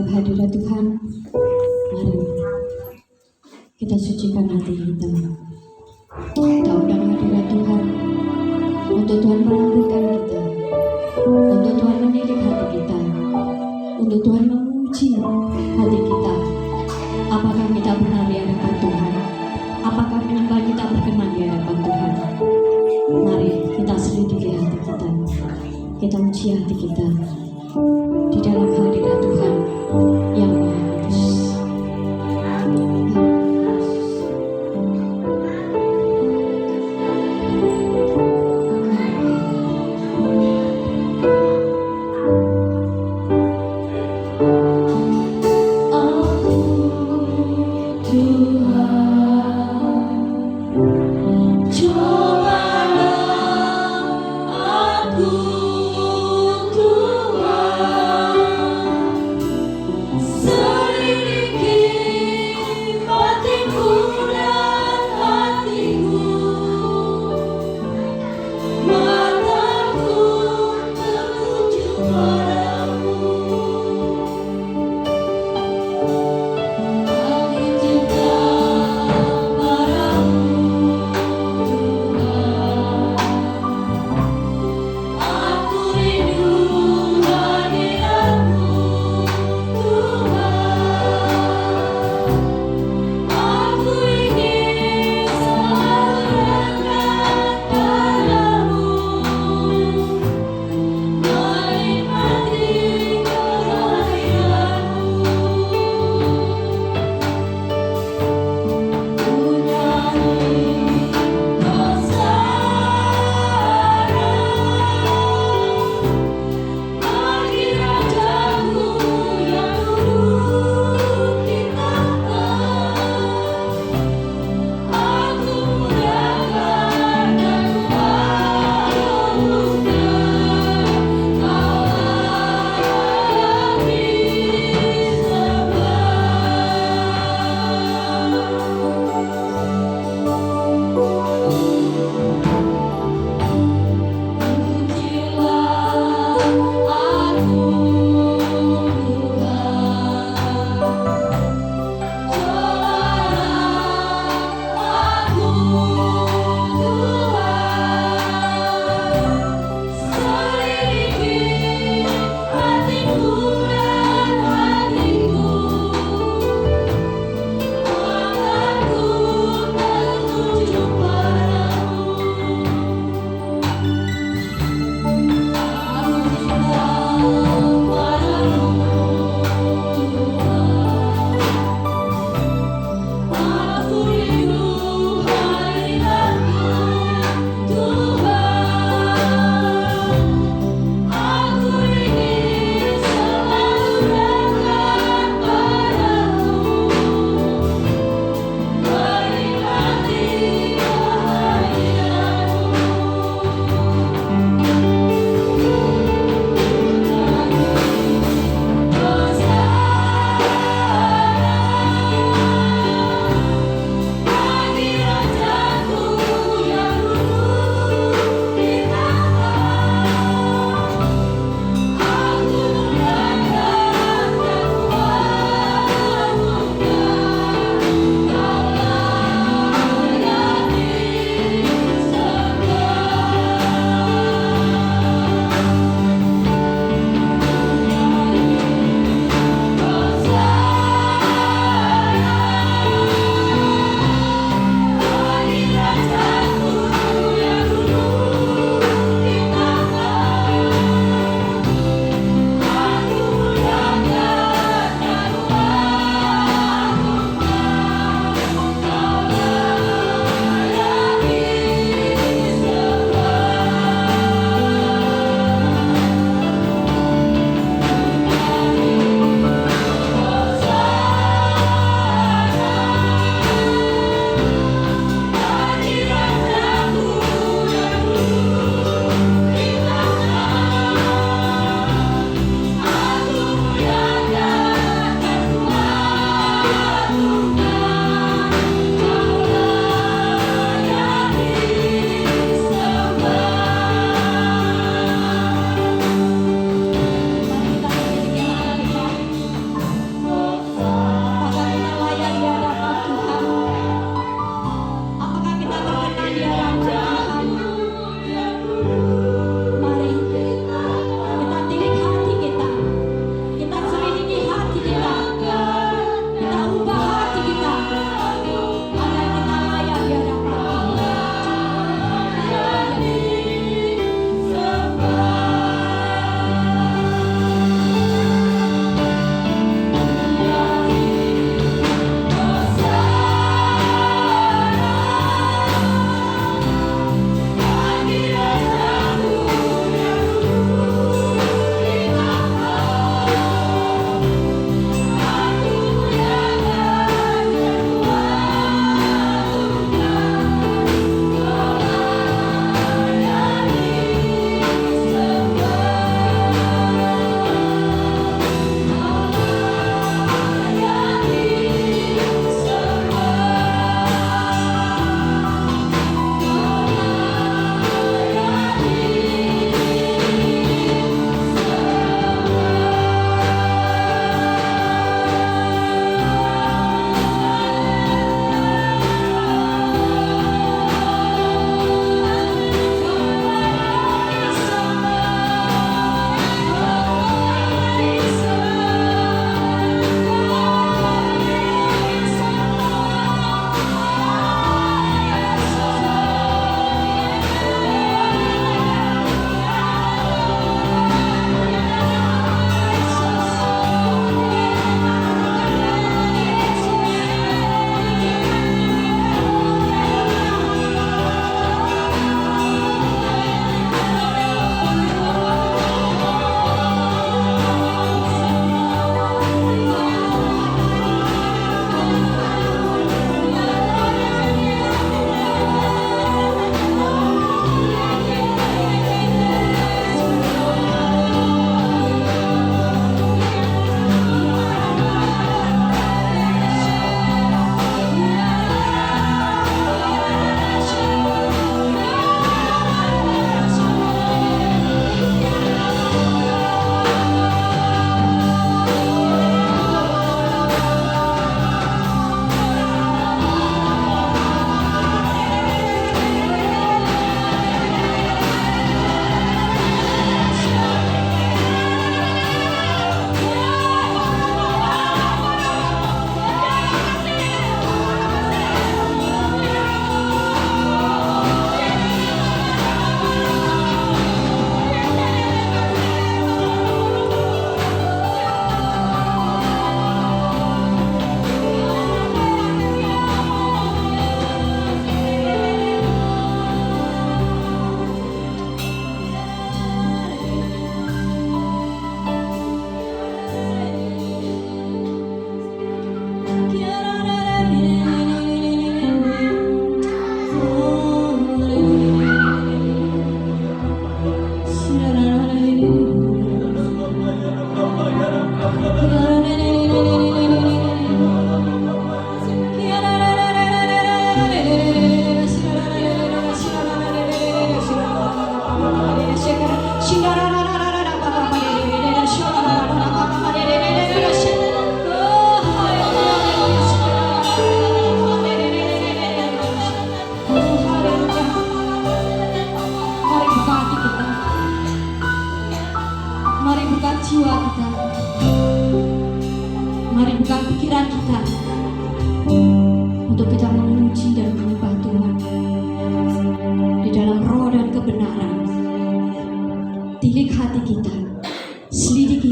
hadirat Tuhan, mari kita sucikan hati kita. Kita undang hadirat Tuhan untuk Tuhan mengambilkan kita, untuk Tuhan menilik hati kita, untuk Tuhan menguji hati kita. Apakah kita benar di hadapan Tuhan? Apakah penyembah kita berkenan di hadapan Tuhan? Mari kita selidiki hati kita, kita uji hati kita di dalam hadirat Tuhan yang Maha Kudus. Cobalah aku Tuhan.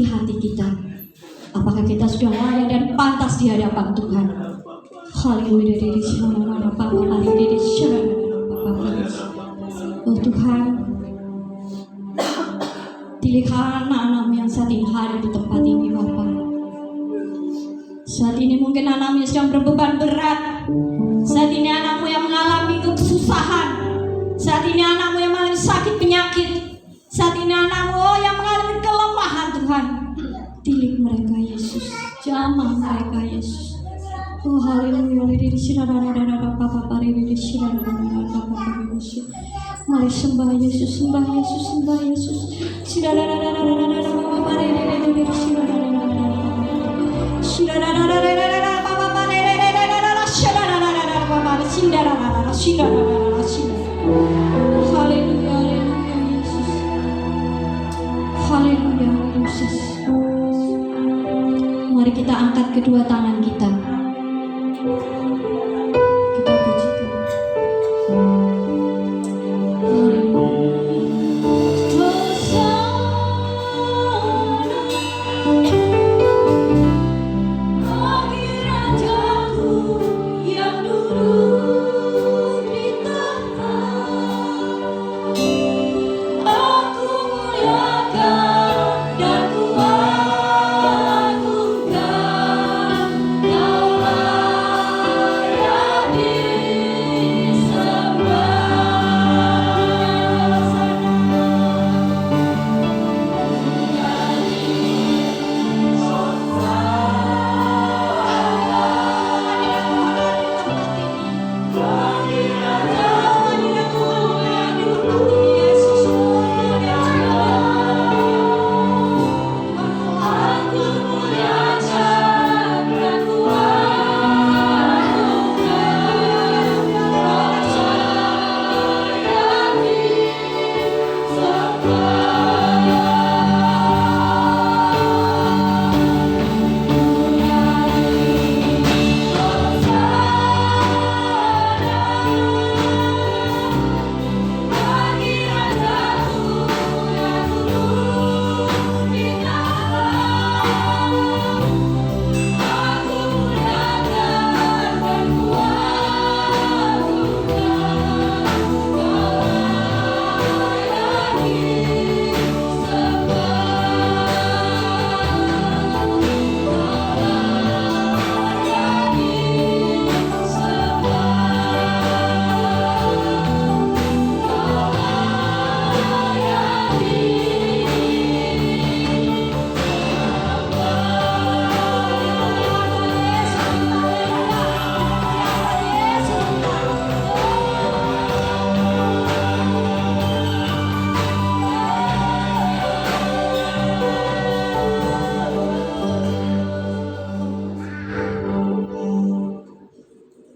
hati kita. Apakah kita sudah layak dan pantas di hadapan Tuhan? Haleluya. Oh Tuhan, pilihkan anak-anakmu yang saat ini hadir di tempat ini Bapa. Saat ini mungkin anakmu yang sedang berbeban berat. Saat ini anakmu yang mengalami kesusahan. Saat ini anakmu yang mengalami sakit penyakit. Saat ini anakmu yang mengalami kelemahan Tuhan. Tilik mereka Yesus, jamah mereka Yesus. Oh haleluya. Mari sembah Yesus, sembah Yesus, sembah Yesus. Haleluya, haleluya Yesus. Haleluya Yesus. Mari kita angkat kedua tangan kita. Kita pujikan.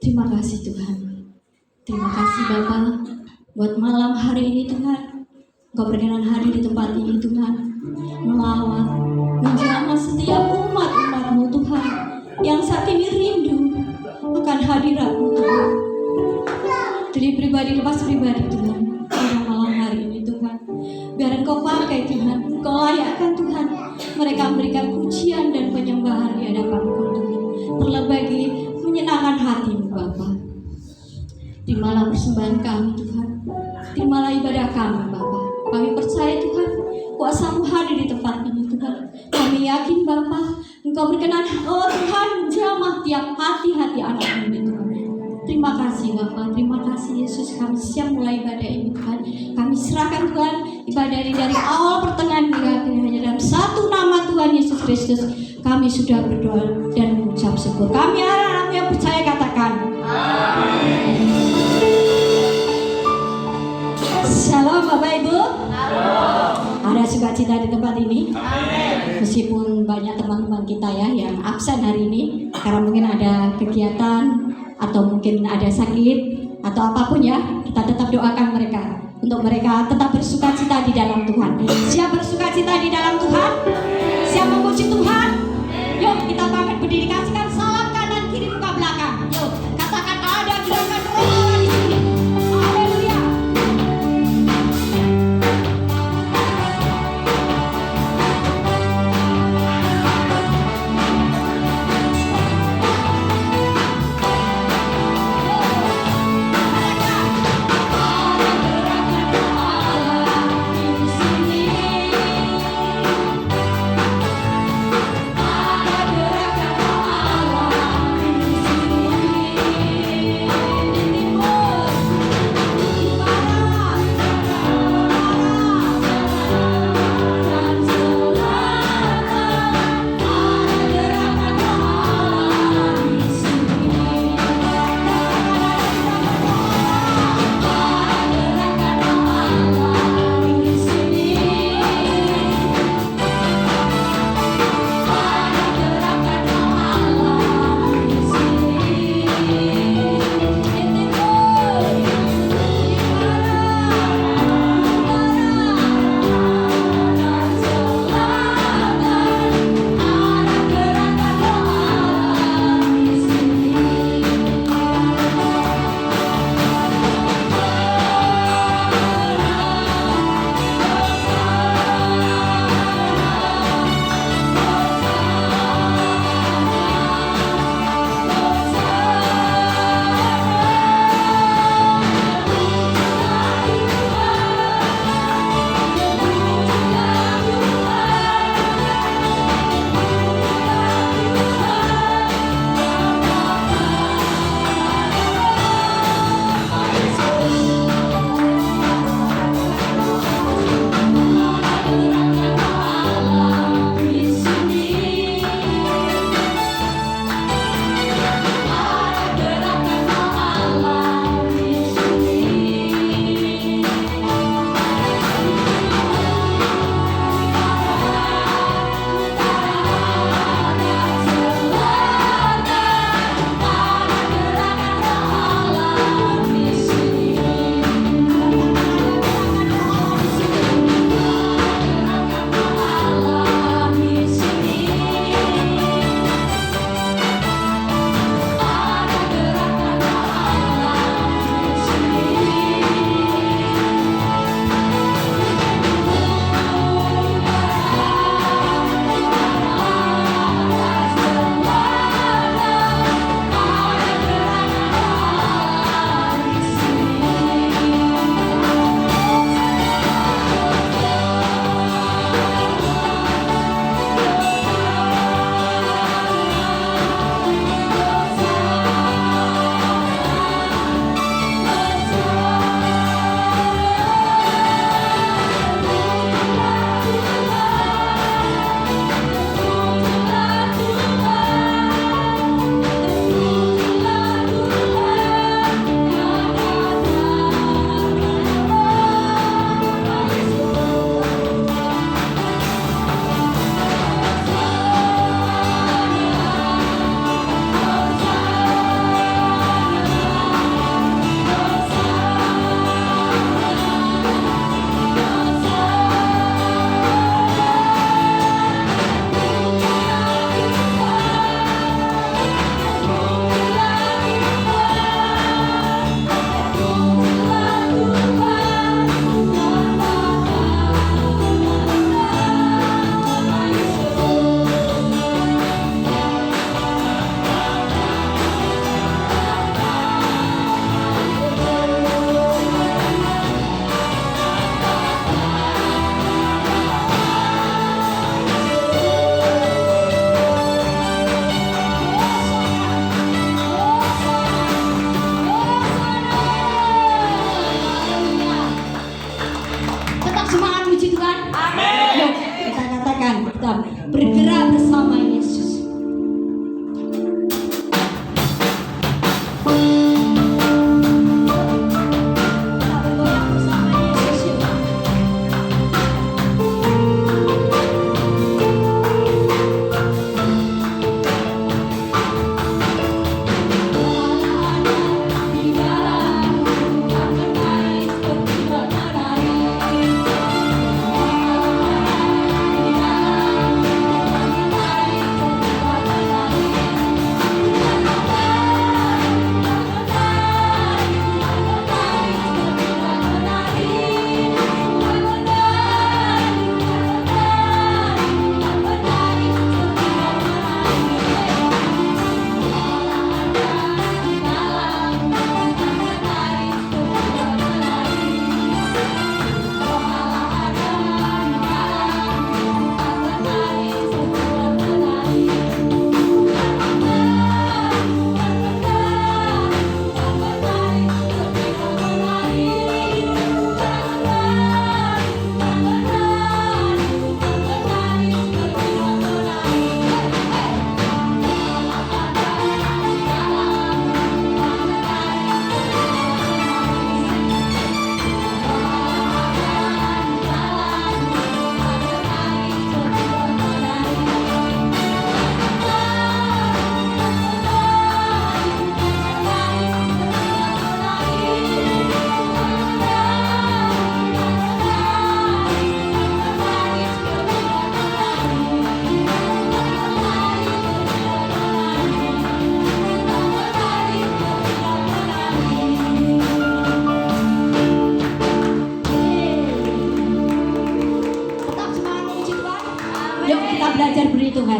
Terima kasih Tuhan. Terima kasih Bapa buat malam hari ini Tuhan. Engkau berkenan hadir di tempat ini Tuhan, melawat, menjamah setiap umat-umat-Mu Tuhan yang saat ini rindu akan hadirat-Mu Tuhan. Dari pribadi lepas pribadi Tuhan, pada malam hari ini Tuhan, biar Engkau pakai Tuhan, Engkau layakkan Tuhan, mereka memberikan pujian dan penyembahan di hadapan-Mu Tuhan, terlebih menyenangkan hati-Mu Bapa. Terimalah persembahan kami Tuhan, terimalah ibadah kami Bapa. Kami percaya Tuhan, kuasa-Mu hadir di tempat ini Tuhan. Kami yakin Bapa, Engkau berkenan, oh Tuhan, menjamah tiap hati-hati anak-Mu ini Tuhan. Terima kasih Bapa, terima kasih Yesus. Kami siap mulai ibadah ini Tuhan. Kami serahkan Tuhan ibadah ini dari awal pertengahan hingga akhir, hanya dalam satu nama Tuhan Yesus Kristus. Kami sudah berdoa dan mengucap syukur. Kami anak-anak yang percaya katakan amin. Shalom Bapak Ibu. Ada sukacita di tempat ini. Amin. Meskipun banyak teman-teman kita ya yang absen hari ini karena mungkin ada kegiatan atau mungkin ada sakit atau apapun ya, kita tetap doakan mereka untuk mereka tetap bersukacita di dalam Tuhan. Siap bersukacita di dalam Tuhan? Siap memuji Tuhan? Yuk kita bangkit berdiri, kasihkan salam kanan kiri buka belakang. Yuk katakan ada gerakan roh Allah di sini. Haleluya.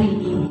hari ini.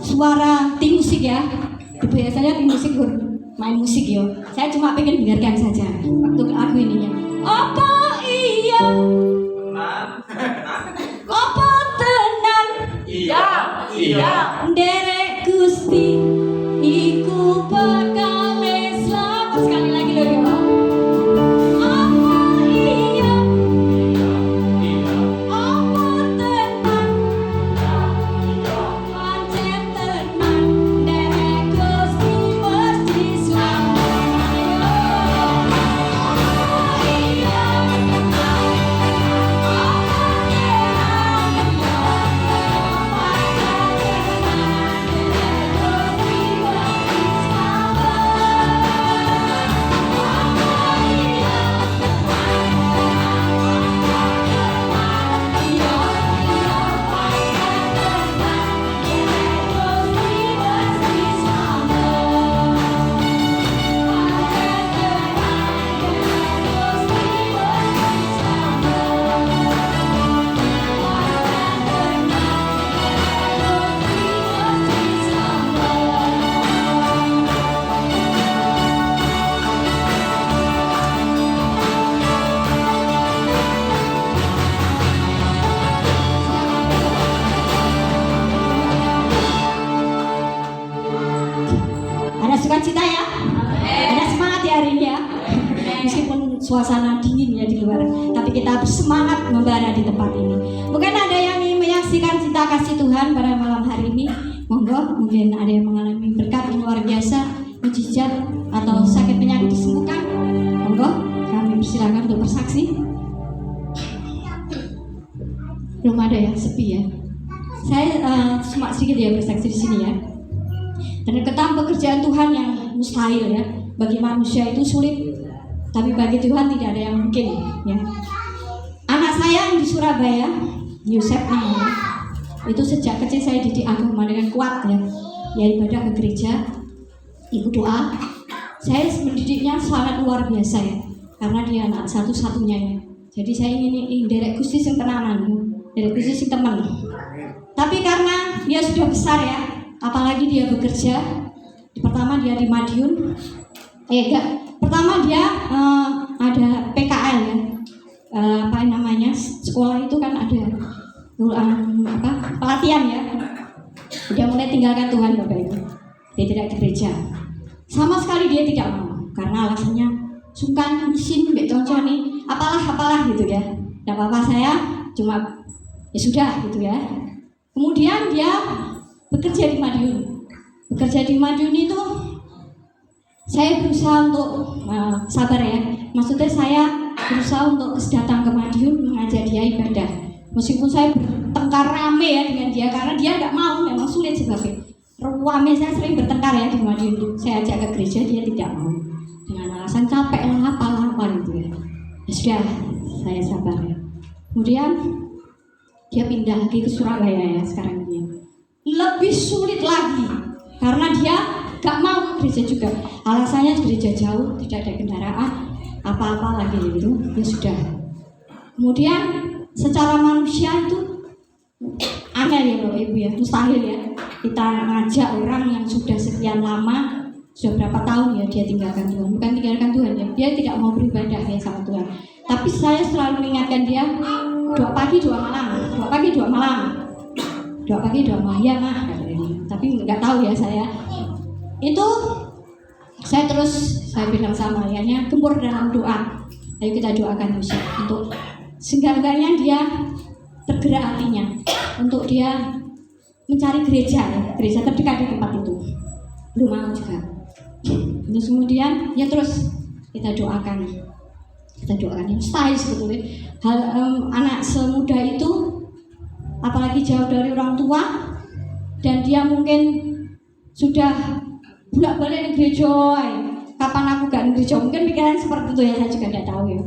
Suara tim musik ya, biasanya tim musik main musik yo. Saya cuma pengen dengarkan saja waktu lagu ininya. Apa iya? Apa tenang? Iya, iya. Derek Gusti, iku bakal selamat sekali lagi loh ya. Apa iya? Iya. Apa tenang? Pancen tenang, Derek Gusti mesti selamat. Iya. Ada sukacita ya? Ada semangat ya hari ini ya? Meskipun suasana dingin ya di luar, tapi kita bersemangat membara di tempat ini. Mungkin ada yang ingin menyaksikan cinta kasih Tuhan pada malam hari ini. Monggo, mungkin ada yang mengalami berkat yang luar biasa, mujizat atau sakit penyakit disembuhkan. Monggo, kami persilakan untuk bersaksi. Belum ada ya, sepi ya. Saya cuma sedikit ya bersaksi di sini ya. Dan tentang pekerjaan Tuhan yang mustahil ya, bagi manusia itu sulit, tapi bagi Tuhan tidak ada yang mungkin ya. Anak saya yang di Surabaya, Yusef namanya, itu sejak kecil saya didik agama dengan kuat ya ibadah ke gereja, ikut doa. Saya mendidiknya sangat luar biasa ya, karena dia anak satu-satunya ya. Jadi saya ingin derek Gusti sing tenanan, derek Gusti sing teman. Tapi karena dia sudah besar ya, apalagi dia bekerja. Pertama dia di Madiun, pertama dia ada PKL ya, apa namanya, sekolah itu kan ada pelatihan ya. Dia mulai tinggalkan Tuhan Bapak Ibu, dia tidak ke gereja sama sekali, dia tidak mau karena alasannya sungkan isin mbek concone apalah gitu ya. Tidak apa-apa, saya cuma ya sudah gitu ya. Kemudian dia bekerja di Madiun itu saya berusaha untuk sabar ya, maksudnya saya berusaha untuk datang ke Madiun mengajak dia ibadah, meskipun saya bertengkar rame ya dengan dia karena dia nggak mau, memang sulit sebabnya. Rame saya sering bertengkar ya di Madiun. Saya ajak ke gereja, dia tidak mau dengan alasan capek lah apa gitu ya. Ya sudah, saya sabar ya. Kemudian dia pindah lagi ke Surabaya ya sekarang ini. Lebih sulit lagi karena dia gak mau ke gereja juga. Alasannya gereja jauh, tidak ada kendaraan, apa-apa lagi gitu. Ya sudah. Kemudian secara manusia itu aneh ya Bapak Ibu ya, mustahil ya kita ngajak orang yang sudah sekian lama, sudah berapa tahun ya dia tinggalkan Tuhan. Bukan tinggalkan Tuhan ya, dia tidak mau beribadah ya sama Tuhan. Tapi saya selalu mengingatkan dia, doa pagi doa malam, doa pagi doa malam, doa pagi doa malam ya mah katanya. Tapi nggak tahu ya saya. Itu saya bilang sama ayahnya, gembur dalam doa. Ayo kita doakan Yusuf untuk seenggaknya dia tergerak hatinya untuk dia mencari gereja terdekat di tempat itu. Belum mau juga. Terus kemudian ya terus kita doakan mustahil sebetulnya anak semuda itu, apalagi jauh dari orang tua, dan dia mungkin sudah bolak-balik di gereja. Kapan aku gak di gereja, mungkin pikiran seperti itu ya, saya juga tidak tahu ya.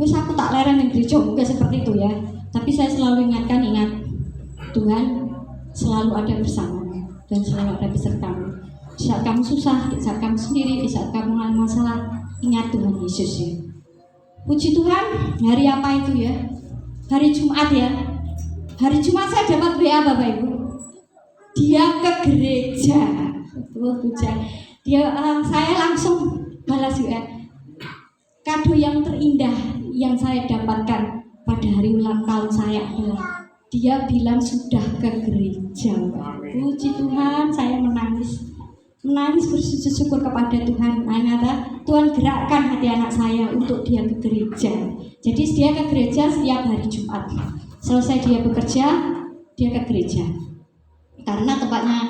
Terus aku tak leren di gereja, mungkin seperti itu ya. Tapi saya selalu ingat Tuhan selalu ada bersamamu dan selalu ada besertamu. Di saat kamu susah, di saat kamu sendiri, di saat kamu mengalami masalah, ingat Tuhan Yesus ya. Puji Tuhan, hari apa itu ya? Hari Jumat ya. Hari Jumat saya dapat WA Bapak Ibu. Dia ke gereja. Saya langsung balas WA. Kado yang terindah yang saya dapatkan pada hari ulang tahun saya adalah dia bilang sudah ke gereja. Puji Tuhan, saya menangis bersujud syukur kepada Tuhan. Ternyata Tuhan gerakkan hati anak saya untuk dia ke gereja. Jadi dia ke gereja setiap hari Jumat. Selesai dia bekerja, dia ke gereja. Karena tempatnya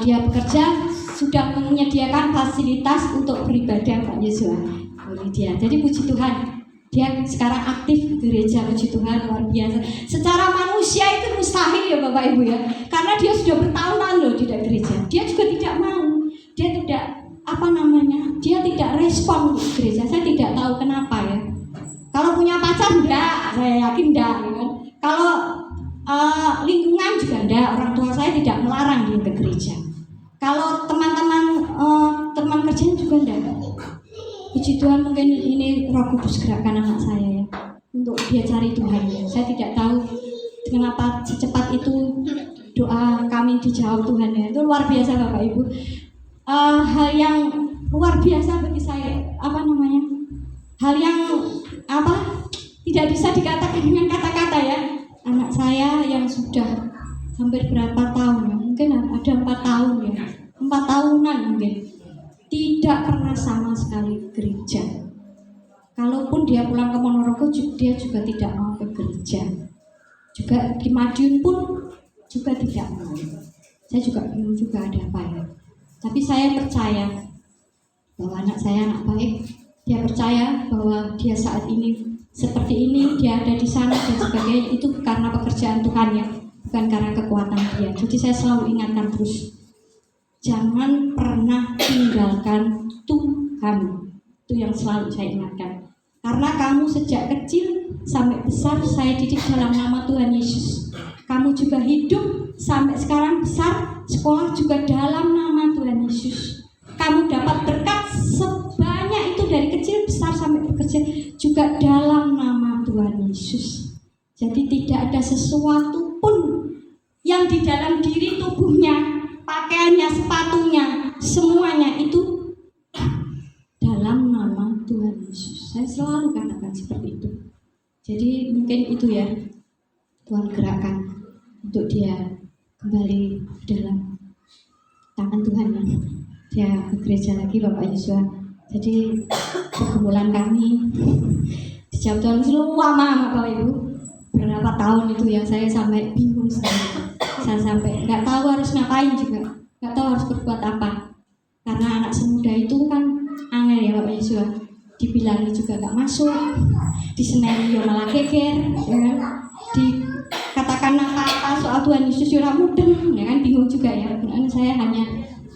dia bekerja sudah menyediakan fasilitas untuk beribadah Pak Yesus. Jadi puji Tuhan, dia sekarang aktif di gereja. Puji Tuhan, luar biasa. Secara manusia itu mustahil ya Bapak Ibu ya, karena dia sudah bertahun-tahun loh tidak gereja. Dia juga tidak mau, dia tidak dia tidak respon di gereja. Saya tidak tahu kenapa ya. Kalau punya pacar enggak, saya yakin enggak ya kan. Kalau lingkungan juga enggak, orang tua saya tidak melarang dia ke gereja. Kalau teman kerjanya juga enggak. Puji Tuhan, mungkin ini Roh Kudus gerakkan anak saya ya, untuk dia cari Tuhan ya. Saya tidak tahu kenapa secepat itu doa kami dijawab Tuhan ya. Itu luar biasa Bapak Ibu. Hal yang luar biasa bagi saya, hal yang tidak bisa dikatakan dengan kata-kata ya. Anak saya yang sudah hampir berapa tahun ya, mungkin ada 4 tahun ya, 4 tahunan mungkin, tidak pernah sama sekali gereja. Kalaupun dia pulang ke Ponorogo, dia juga tidak mau ke gereja. Juga di Madiun pun juga tidak mau. Saya juga bingung juga ada apa ya. Tapi saya percaya bahwa anak saya anak baik. Dia percaya bahwa dia saat ini seperti ini, dia ada di sana dan sebagainya, itu karena pekerjaan Tuhan ya, bukan karena kekuatan dia. Jadi saya selalu ingatkan terus, jangan pernah tinggalkan Tuhan. Itu yang selalu saya ingatkan. Karena kamu sejak kecil sampai besar saya didik dalam nama Tuhan Yesus. Kamu juga hidup sampai sekarang besar, sekolah juga dalam nama Tuhan Yesus. Kamu dapat berkat sebanyak itu dari kecil besar sampai bekerja juga dalam nama Tuhan Yesus. Jadi tidak ada sesuatu pun yang di dalam diri tubuhnya, pakaiannya, sepatunya, semuanya itu dalam nama Tuhan Yesus. Saya selalu katakan seperti itu. Jadi mungkin itu ya Tuhan gerakkan untuk dia kembali dalam tangan Tuhan ya. Dia ke gereja lagi Bapak Yesua. Jadi pergumulan kami sejak tahun lama Bapak Ibu, berapa tahun itu ya, saya sampai bingung sekali. Saya sampai nggak tahu harus ngapain juga, nggak tahu harus berbuat apa. Karena anak semuda itu kan angel ya Bapak Yesua. Dibilangnya juga nggak masuk, diseneni ya malah geger, ya kan? Dikatakan apa soal Tuhan Yesus ya mudeng, ya kan, bingung juga ya. Karena saya hanya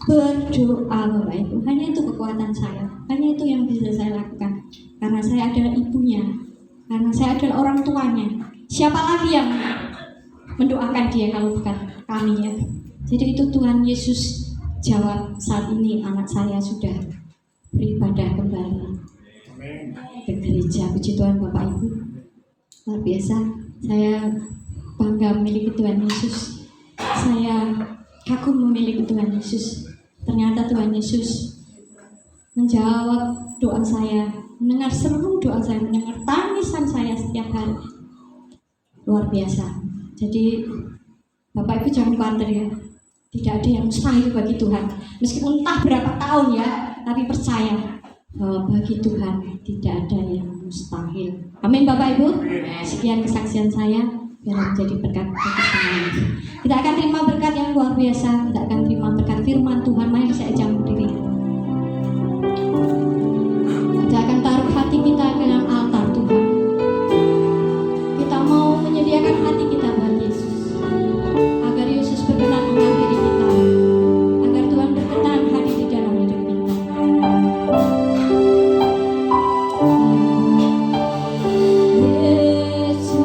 berdoa Bapak Ibu, hanya itu kekuatan saya, hanya itu yang bisa saya lakukan. Karena saya adalah ibunya, karena saya adalah orang tuanya. Siapa lagi yang mendoakan dia kalau bukan kami ya? Jadi itu Tuhan Yesus jawab saat ini anak saya sudah beribadah kembali ke gereja. Puji Tuhan Bapak Ibu, luar biasa. Saya bangga memiliki Tuhan Yesus. Saya kagum memiliki Tuhan Yesus. Ternyata Tuhan Yesus menjawab doa saya, mendengar seluruh doa saya, mendengar tangisan saya setiap hari. Luar biasa. Jadi Bapak Ibu jangan khawatir ya. Tidak ada yang mustahil bagi Tuhan. Meskipun entah berapa tahun ya, tapi percaya bahwa bagi Tuhan tidak ada yang mustahil. Amin Bapak Ibu. Sekian kesaksian saya, biar menjadi berkat bagi semuanya. Kita akan terima berkat yang luar biasa. Kita akan terima berkat firman Tuhan. Mari saya jamu diri. Kita akan taruh hati kita ke dalam altar Tuhan. Kita mau menyediakan hati kita buat Yesus, agar Yesus berkenan mengampuni kita, agar Tuhan berkenan hadir di dalam hidup kita. Yesus,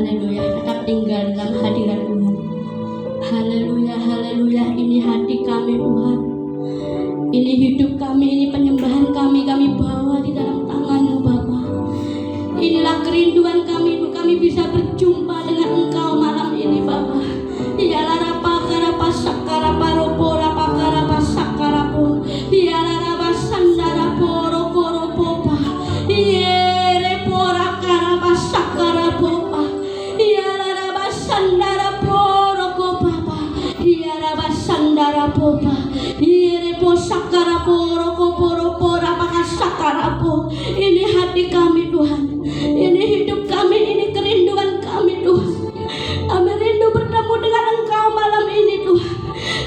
Haleluya, tetap tinggal dalam hadirat Tuhan. Haleluya, haleluya. Ini hati kami Tuhan, ini hidup kami, ini penyembahan kami bawa di dalam tangan-Mu Bapa. Inilah kerinduan kami, kami bisa berjumpa dengan Engkau malam ini Bapa. Ialah rapa karapa sakara paropo rapa karapa sakarapo. Ialah rapa sandara poro koropopa. Iere pora karapa sakarapopa. Ialah rapa sandara poro kopapa. Ialah rapa sandara popa. Iere po sakarapo rokoporo pora paka sakarapo. Ini hati kami Tuhan. Ini hidup kami, ini kerinduan kami Tuhan. Kami rindu bertemu dengan Engkau malam ini Tuhan.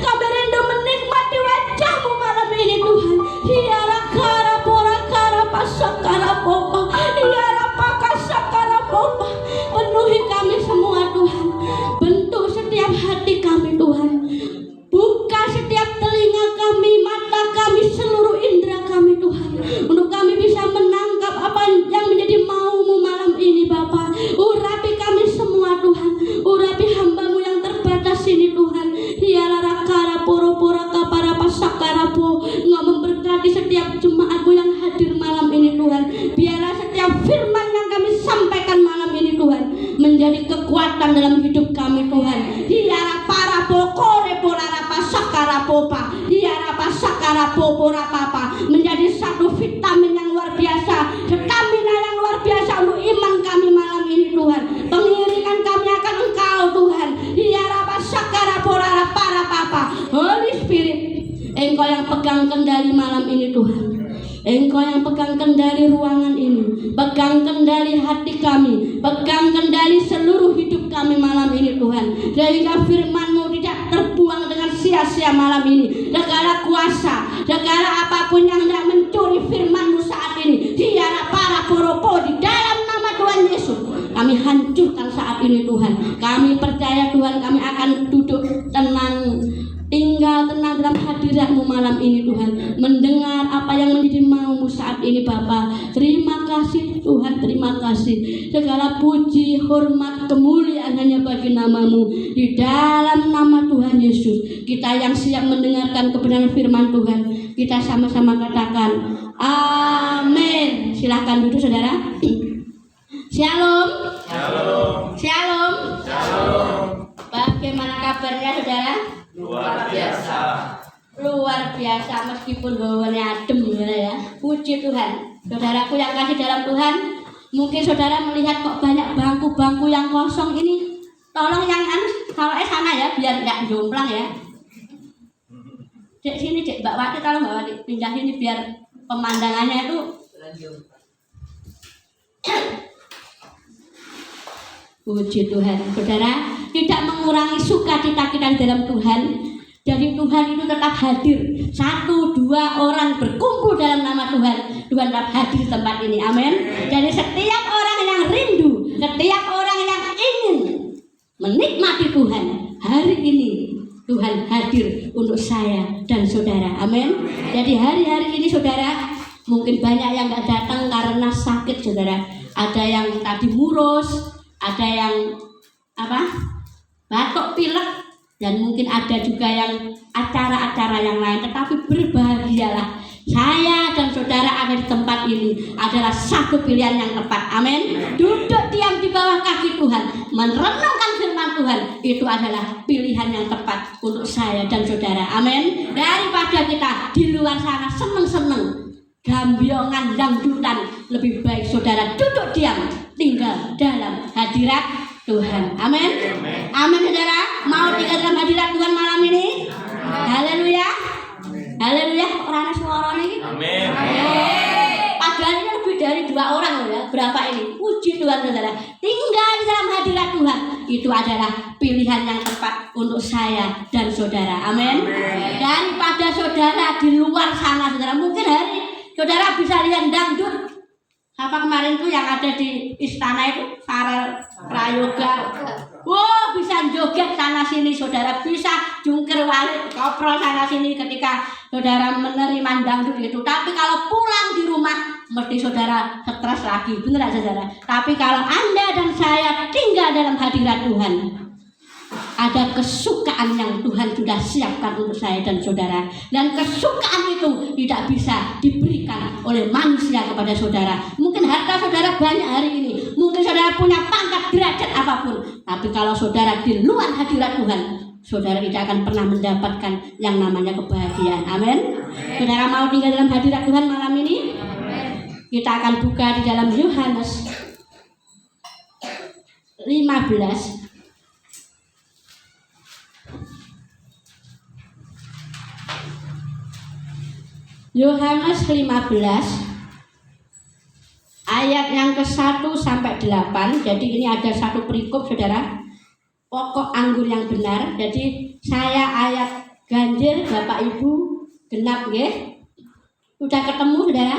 Kami rindu menikmati wajah-Mu malam ini Tuhan. Hiara kara pora kara pasakara popa. Hiara pakasakara popa. Penuhi kami semua Tuhan. Bentuk setiap hati kami Tuhan. Buka setiap telinga kami, mata kami, seluruh indera kami Tuhan. Untuk kami bisa menangkap apa yang menjadi mau-Mu malam ini Bapa. Urapi kami semua Tuhan. Urapi hamba-Mu yang terbatas ini Tuhan. Hiala rakara poro-pora kapara pasakarapo. Engkau memberkati setiap jemaat-Mu yang hadir malam ini Tuhan. Biarlah setiap firman yang kami sampaikan malam ini Tuhan menjadi kekuatan dalam hidup kami Tuhan. Hiara para pokore polara pasakarapopa. Hiara pasakarapopo rapapa. Menjadi satu vitamin yang luar biasa, stamina yang luar biasa untuk iman kami malam ini Tuhan. Pengiringan kami akan Engkau Tuhan. Hiara pasakaraporara para papa. Holy Spirit, Engkau yang pegang kendali malam ini Tuhan. Engkau yang pegang kendali ruangan ini, pegang kendali hati kami, pegang kendali seluruh hidup kami malam ini Tuhan. Sehingga firman-Mu tidak terbuang dengan sia-sia malam ini. Segala kuasa, segala apapun yang hendak mencuri firman-Mu saat ini, hiara para poropo di dalam nama Tuhan Yesus, kami hancurkan saat ini Tuhan. Kami percaya Tuhan, kami akan duduk tenang, tinggal tenang dalam hadirat-Mu malam ini Tuhan, mendengar apa yang menjadi mau-Mu saat ini Bapa. Terima kasih Tuhan, terima kasih. Segala puji, hormat, kemuliaan hanya bagi nama-Mu. Di dalam nama Tuhan Yesus, kita yang siap mendengarkan kebenaran firman Tuhan, kita sama-sama katakan amin. Silahkan duduk saudara. Shalom. Shalom. Shalom. Shalom. Bagaimana kabarnya saudara? Luar biasa. Luar biasa, meskipun bawahnya adem ya. Puji Tuhan. Saudaraku yang kasih dalam Tuhan, mungkin saudara melihat kok banyak bangku-bangku yang kosong ini. Tolong yang kalau sana ya, biar nggak jomplang ya. Dek sini Dek, Mbak Wati tolong Mbak Wati pindah sini biar pemandangannya itu. Puji Tuhan, saudara, tidak mengurangi sukacita kita dalam Tuhan. Jadi Tuhan itu tetap hadir. 1, 2 orang berkumpul dalam nama Tuhan, Tuhan tetap hadir di tempat ini. Amin. Jadi setiap orang yang rindu, setiap orang yang ingin menikmati Tuhan, hari ini Tuhan hadir untuk saya dan saudara. Amin. Jadi hari-hari ini saudara, mungkin banyak yang nggak datang karena sakit saudara. Ada yang tadi murus, ada yang batuk pilek, dan mungkin ada juga yang acara-acara yang lain. Tetapi berbahagialah, saya dan saudara ada di tempat ini adalah satu pilihan yang tepat. Amin. Duduk diam di bawah kaki Tuhan, merenungkan firman Tuhan, itu adalah pilihan yang tepat untuk saya dan saudara. Amin. Daripada kita di luar sana seneng-seneng gambiongan dangdutan, lebih baik saudara duduk diam, tinggal dalam hadirat Tuhan. Amin. Amin saudara. Mau tinggal dalam hadirat Tuhan malam ini? Haleluya. Haleluya. Orang suara ini. Amin. Padahal ini lebih dari 2 orang loh ya. Berapa ini? Puji Tuhan saudara. Tinggal di dalam hadirat Tuhan, itu adalah pilihan yang tepat untuk saya dan saudara. Amin. Daripada saudara di luar sana saudara, mungkin hari saudara bisa lihat dangdut. Apa kemarin tuh yang ada di istana itu, Farel Prayoga. Wow, bisa joget sana sini saudara, bisa jungkir balik koprol sana sini ketika saudara menerima dangdut itu. Tapi kalau pulang di rumah mesti saudara stres lagi, benar nggak saudara? Tapi kalau Anda dan saya tinggal dalam hadirat Tuhan, ada kesukaan yang Tuhan sudah siapkan untuk saya dan saudara, dan kesukaan itu tidak bisa diberikan oleh manusia kepada saudara. Mungkin harta saudara banyak hari ini, mungkin saudara punya pangkat derajat apapun, tapi kalau saudara di luar hadirat Tuhan, saudara tidak akan pernah mendapatkan yang namanya kebahagiaan. Amin. Saudara mau tinggal dalam hadirat Tuhan malam ini? Kita akan buka di dalam Yohanes 15. Yohanes 15 ayat yang ke-1 sampai 8. Jadi ini ada satu perikop saudara, pokok anggur yang benar. Jadi saya ayat ganjil, Bapak Ibu genap nggih. Udah ketemu saudara?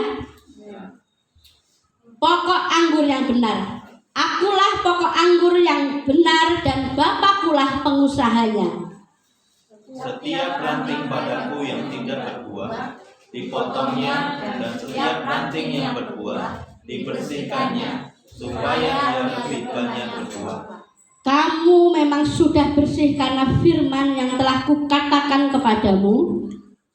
Pokok anggur yang benar. Akulah pokok anggur yang benar dan Bapakkulah pengusahanya. Setiap ranting padaku yang tidak berbuah dipotongnya, dan setiap ranting yang berbuah dibersihkannya, supaya ia lebih banyak berbuah. Kamu memang sudah bersih karena firman yang telah kukatakan kepadamu.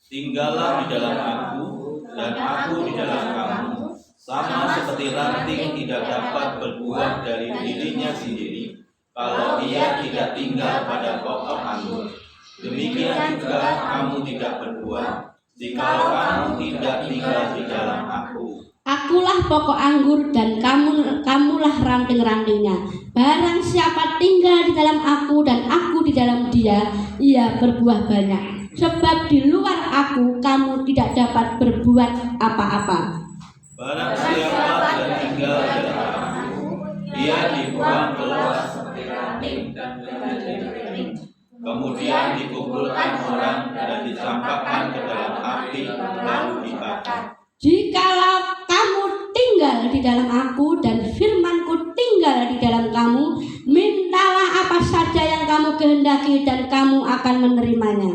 Tinggallah di dalam aku, dan aku di dalam kamu. Sama seperti ranting tidak dapat berbuah dari dirinya sendiri kalau ia tidak tinggal pada pokok anggur. Demikian juga kamu tidak berbuah jikalau kamu tidak tinggal di dalam aku. Akulah pokok anggur dan kamulah ranting-rantingnya. Barang siapa tinggal di dalam aku dan aku di dalam dia, ia berbuah banyak. Sebab di luar aku kamu tidak dapat berbuat apa-apa. Barang siapa tidak tinggal di dalam aku, ia dibuang keluar seperti ranting dan menjadi kering. Kemudian dikumpulkan orang dan dicampakkan ke dalam api lalu dibakar. Jikalau kamu tinggal di dalam aku dan firmanku tinggal di dalam kamu, mintalah apa saja yang kamu kehendaki dan kamu akan menerimanya.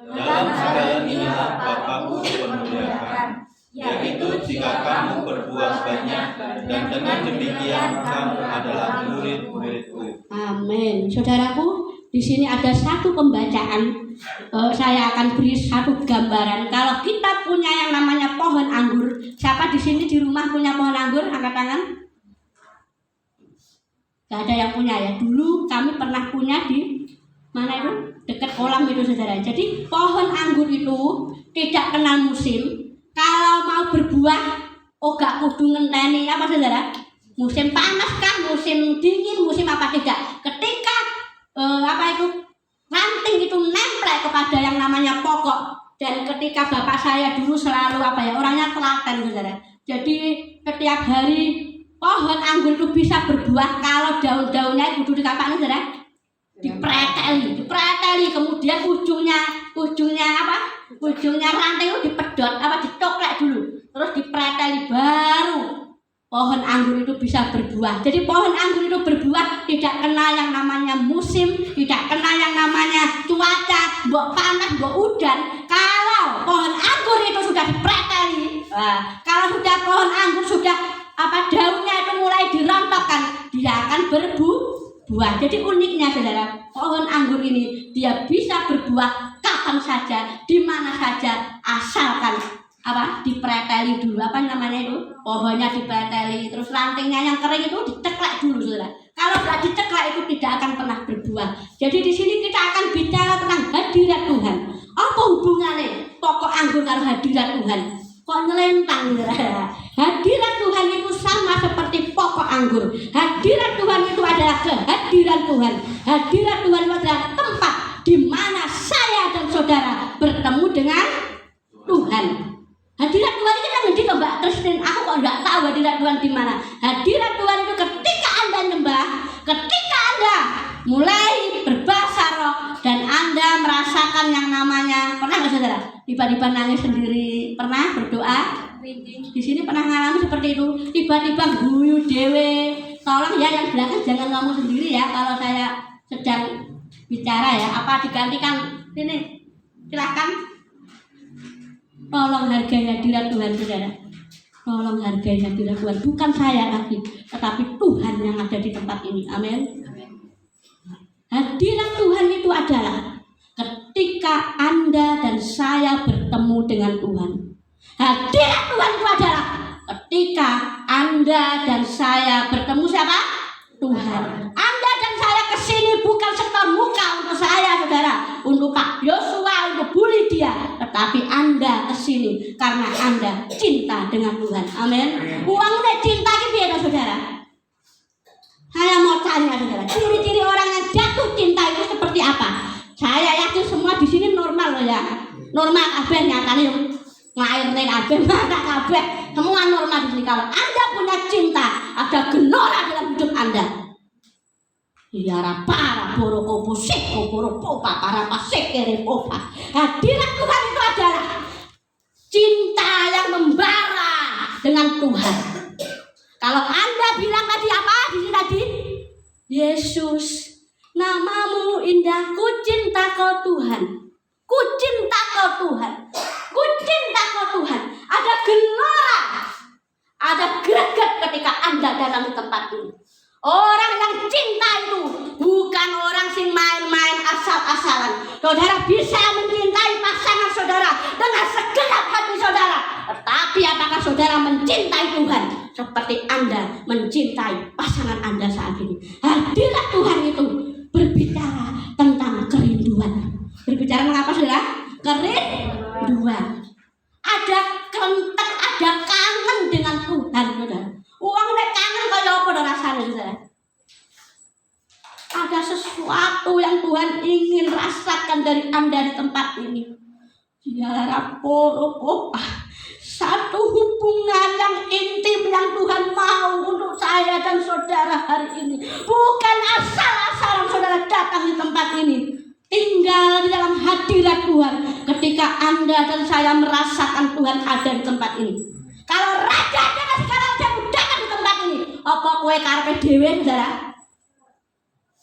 Dalam segala inilah Bapakku dipermuliakan, yaitu jika kamu berbuah banyak, dan dengan demikian kamu adalah murid-muridku. Amin. Saudaraku, di sini ada satu pembacaan. Saya akan beri satu gambaran. Kalau kita punya yang namanya pohon anggur, siapa di sini di rumah punya pohon anggur? Angkat tangan. Gak ada yang punya ya. Dulu kami pernah punya di mana itu? Dekat kolam itu saudara. Jadi pohon anggur itu tidak kenal musim. Kalau mau berbuah, gak kudu ngenteni apa saudara? Musim panas kah? Musim dingin? Musim apa tidak? Ketika ranting itu nempel kepada yang namanya pokok, dan ketika bapak saya dulu selalu orangnya telaten saudara. Jadi setiap hari pohon anggur itu bisa berbuah kalau daun-daunnya itu dikapaknya saudara, dipreteli, kemudian ujungnya ranting itu dipedot ditoklek dulu, terus dipreteli, baru pohon anggur itu bisa berbuah. Jadi pohon anggur itu berbuah tidak kenal yang namanya musim, tidak kenal yang namanya cuaca, mbok panas, mbok udan. Kalau pohon anggur itu sudah dipreteli, kalau sudah pohon anggur sudah daunnya itu mulai dirontokkan, dia akan berbuah. Jadi uniknya saudara, pohon anggur ini dia bisa berbuah kapan saja, di mana saja, asalkan dipreteli dulu, itu pohonnya dipreteli, terus rantingnya yang kering itu diceklek dulu saudara. Kalau tidak diceklek itu tidak akan pernah berbuah. Jadi di sini kita akan bicara tentang hadirat Tuhan. Apa hubungannya pokok anggur dengan hadirat Tuhan? Kok nyelentang saudara? Hadirat Tuhan itu sama seperti pokok anggur. Hadirat Tuhan itu adalah kehadiran Tuhan. Hadirat Tuhan itu adalah tempat di mana saya dan saudara bertemu dengan Tuhan. Hadirat Tuhan itu kan nanti Mbak Tristin, aku kok enggak tahu hadirat Tuhan di mana. Hadirat Tuhan itu ketika Anda nyembah, ketika Anda mulai berbahasa roh dan Anda merasakan yang namanya, pernah nggak saudara? Tiba-tiba nangis sendiri, pernah berdoa? Di sini pernah ngalamin seperti itu. Tiba-tiba guyu dewe. Tolong ya yang belakang jangan ngomong sendiri ya kalau saya sedang bicara ya. Apa digantikan? Sini, silakan. Tolong hargai hadirat Tuhan saudara. Tolong hargai hadirat Tuhan, bukan saya lagi, tetapi Tuhan yang ada di tempat ini. Amin. Hadirat Tuhan itu adalah ketika Anda dan saya bertemu dengan Tuhan. Hadirat Tuhan itu adalah ketika Anda dan saya bertemu siapa? Tuhan. Anda dan saya kesini bukan setor muka untuk saya, saudara, untuk Pak Yosua, untuk Bu Lydia, tetapi Anda kesini karena Anda cinta dengan Tuhan. Amin. Uangnya cinta gitu ya, saudara. Saya mau tanya, saudara, ciri-ciri orang yang jatuh cinta itu seperti apa? Saya yakin semua di sini normal loh ya, normal kabeh nyatanya nglairne kabeh, mana kabeh, semua normal di sini. Kalau Anda punya cinta, ada gelora dalam hidup Anda. Ya para boro sik boro popa para pasik kere popa. Hadirat Tuhan itu adalah cinta yang membara dengan Tuhan. Kalau Anda bilang tadi apa di sini tadi? Yesus, namamu indah, ku cinta kau Tuhan. Ku cinta kau Tuhan. Ku cinta kau Tuhan. Ada gelora, ada greget ketika Anda datang di tempat ini. Orang yang cinta itu bukan orang sing main-main asal-asalan. Saudara bisa mencintai pasangan saudara dengan segenap hati saudara. Tetapi apakah saudara mencintai Tuhan seperti Anda mencintai pasangan Anda saat ini? Hadirat Tuhan itu berbicara tentang kerinduan. Berbicara tentang apa, saudara? Kerinduan. Ada kerentek, ada kangen dengan Tuhan, saudara. Uangnya kangen kaya apa rasanya, saudara? Ada sesuatu yang Tuhan ingin rasakan dari Anda di tempat ini. Biarlah satu hubungan yang intim yang Tuhan mau untuk saya dan saudara hari ini. Bukan asal-asalan saudara datang di tempat ini. Tinggal di dalam hadirat Tuhan ketika Anda dan saya merasakan Tuhan ada di tempat ini. Kalau raja dengan segala macam datang di tempat ini, apa kowe karepe dhewe, saudara?